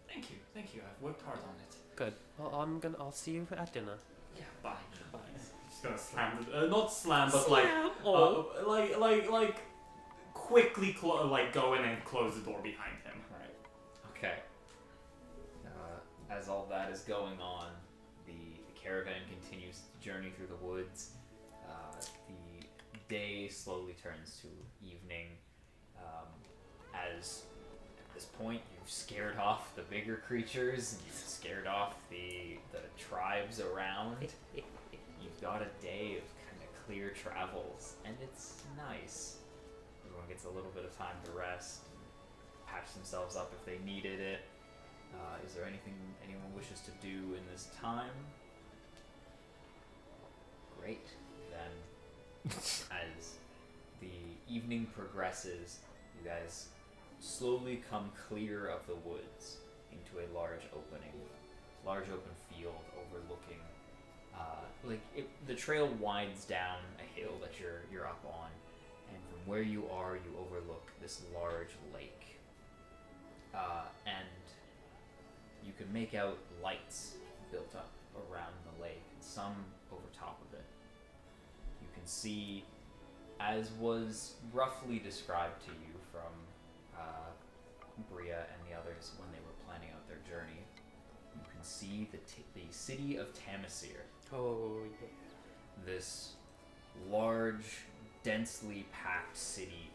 Thank you. I've worked hard on it. Good. Well, I'll see you at dinner. Yeah. Bye. just gonna slam the not slam, but Slam. Oh. like quickly go in and close the door behind him. Right. Okay. As all that is going on, the caravan continues to journey through the woods. The day slowly turns to evening. As at this point you've scared off the bigger creatures, and you've scared off the tribes around. You've got a day of kind of clear travels, and it's nice. Everyone gets a little bit of time to rest, and patch themselves up if they needed it. Is there anything anyone wishes to do in this time? Great. Then, as the evening progresses, you guys slowly come clear of the woods into a large open field overlooking. The trail winds down a hill that you're up on, and from where you are, you overlook this large lake. And you can make out lights built up around the lake, and some over top of it. You can see, as was roughly described to you from Bria and the others when they were planning out their journey, you can see the city of Tamasir. Oh, yeah. This large, densely packed city,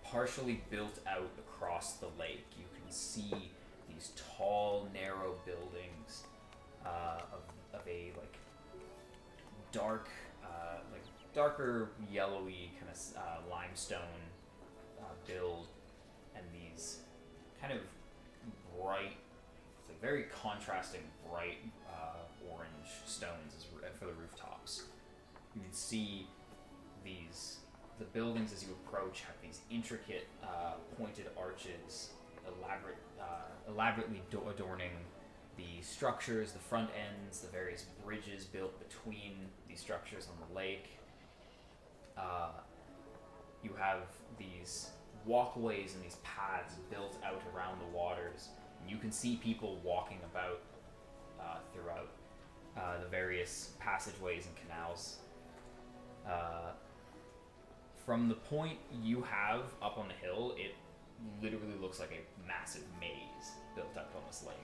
partially built out across the lake. You can see these tall, narrow buildings of a darker yellowy kind of limestone build, and these kind of bright, very contrasting bright orange stones for the rooftops. You can see the buildings as you approach have these intricate pointed arches, elaborately adorning the structures, the front ends, the various bridges built between these structures on the lake. You have these walkways and these paths built out around the waters, and you can see people walking about throughout the various passageways and canals. From the point you have up on the hill, it literally looks like a massive maze built up on this lake.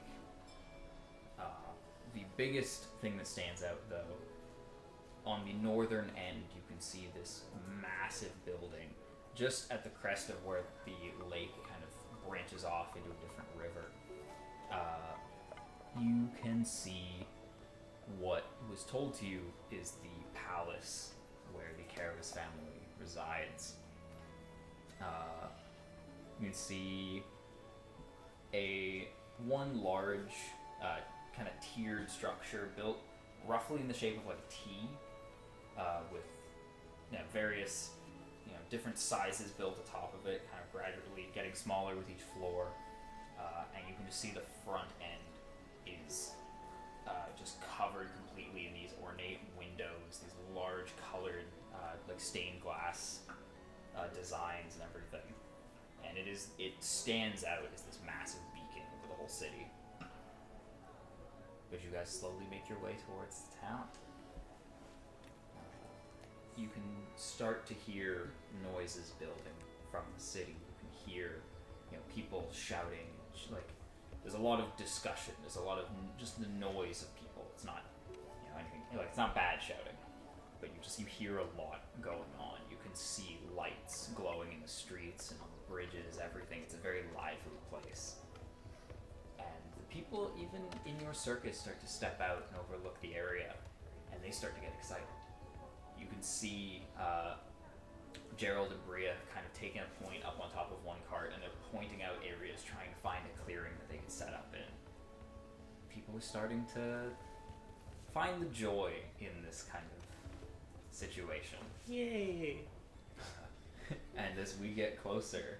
The biggest thing that stands out, though, on the northern end, you can see this massive building just at the crest of where the lake kind of branches off into a different river. You can see what was told to you is the palace where the Karavis family resides. You can see one large kind of tiered structure built roughly in the shape of like a T, with various different sizes built atop of it, kind of gradually getting smaller with each floor. And you can just see the front end is just covered completely in these ornate windows, these large colored stained glass designs and everything. And it stands out as this massive beacon over the whole city. But you guys slowly make your way towards the town. You can start to hear noises building from the city. You can hear, people shouting. There's a lot of discussion. There's a lot of just the noise of people. It's not, anything. It's not bad shouting, but you hear a lot going on. You can see lights glowing in the streets and on the bridges. Everything. It's a very lively place. And the people, even in your circus, start to step out and overlook the area, and they start to get excited. You can see Gerald and Bria kind of taking a point up on top of one cart, and they're pointing out areas, trying to find a clearing that they can set up in. People are starting to find the joy in this kind of situation. Yay! And as we get closer,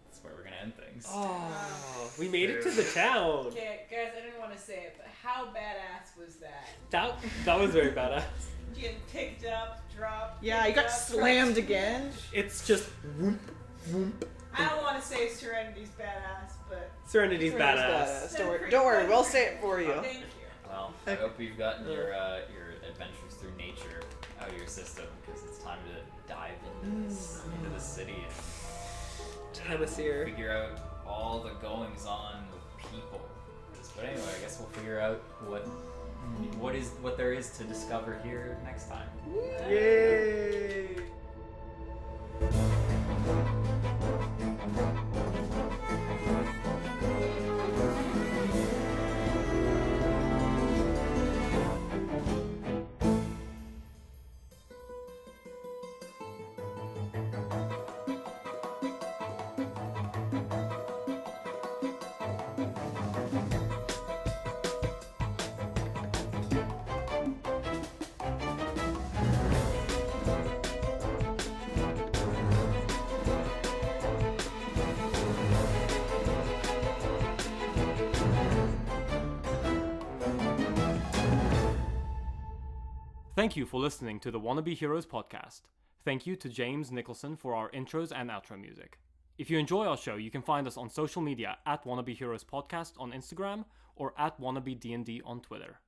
that's where we're gonna end things. Oh, we made it to the town. Okay, guys, I didn't want to say it, but how badass was that? That was very badass. You get picked up, dropped. Yeah, you got slammed again. It's just whoop, whoop. I don't want to say Serenity's badass, but Serenity's badass. Don't worry, we'll say it for you. thank you. Well, I hope you've gotten your adventures through nature out of your system because it's time to dive into the city and Time of year. figure out all the goings on with people. But anyway, I guess we'll figure out what there is to discover here next time. Yay! Thank you for listening to the Wannabe Heroes podcast. Thank you to James Nicholson for our intros and outro music. If you enjoy our show, you can find us on social media at Wannabe Heroes Podcast on Instagram or at Wannabe D&D on Twitter.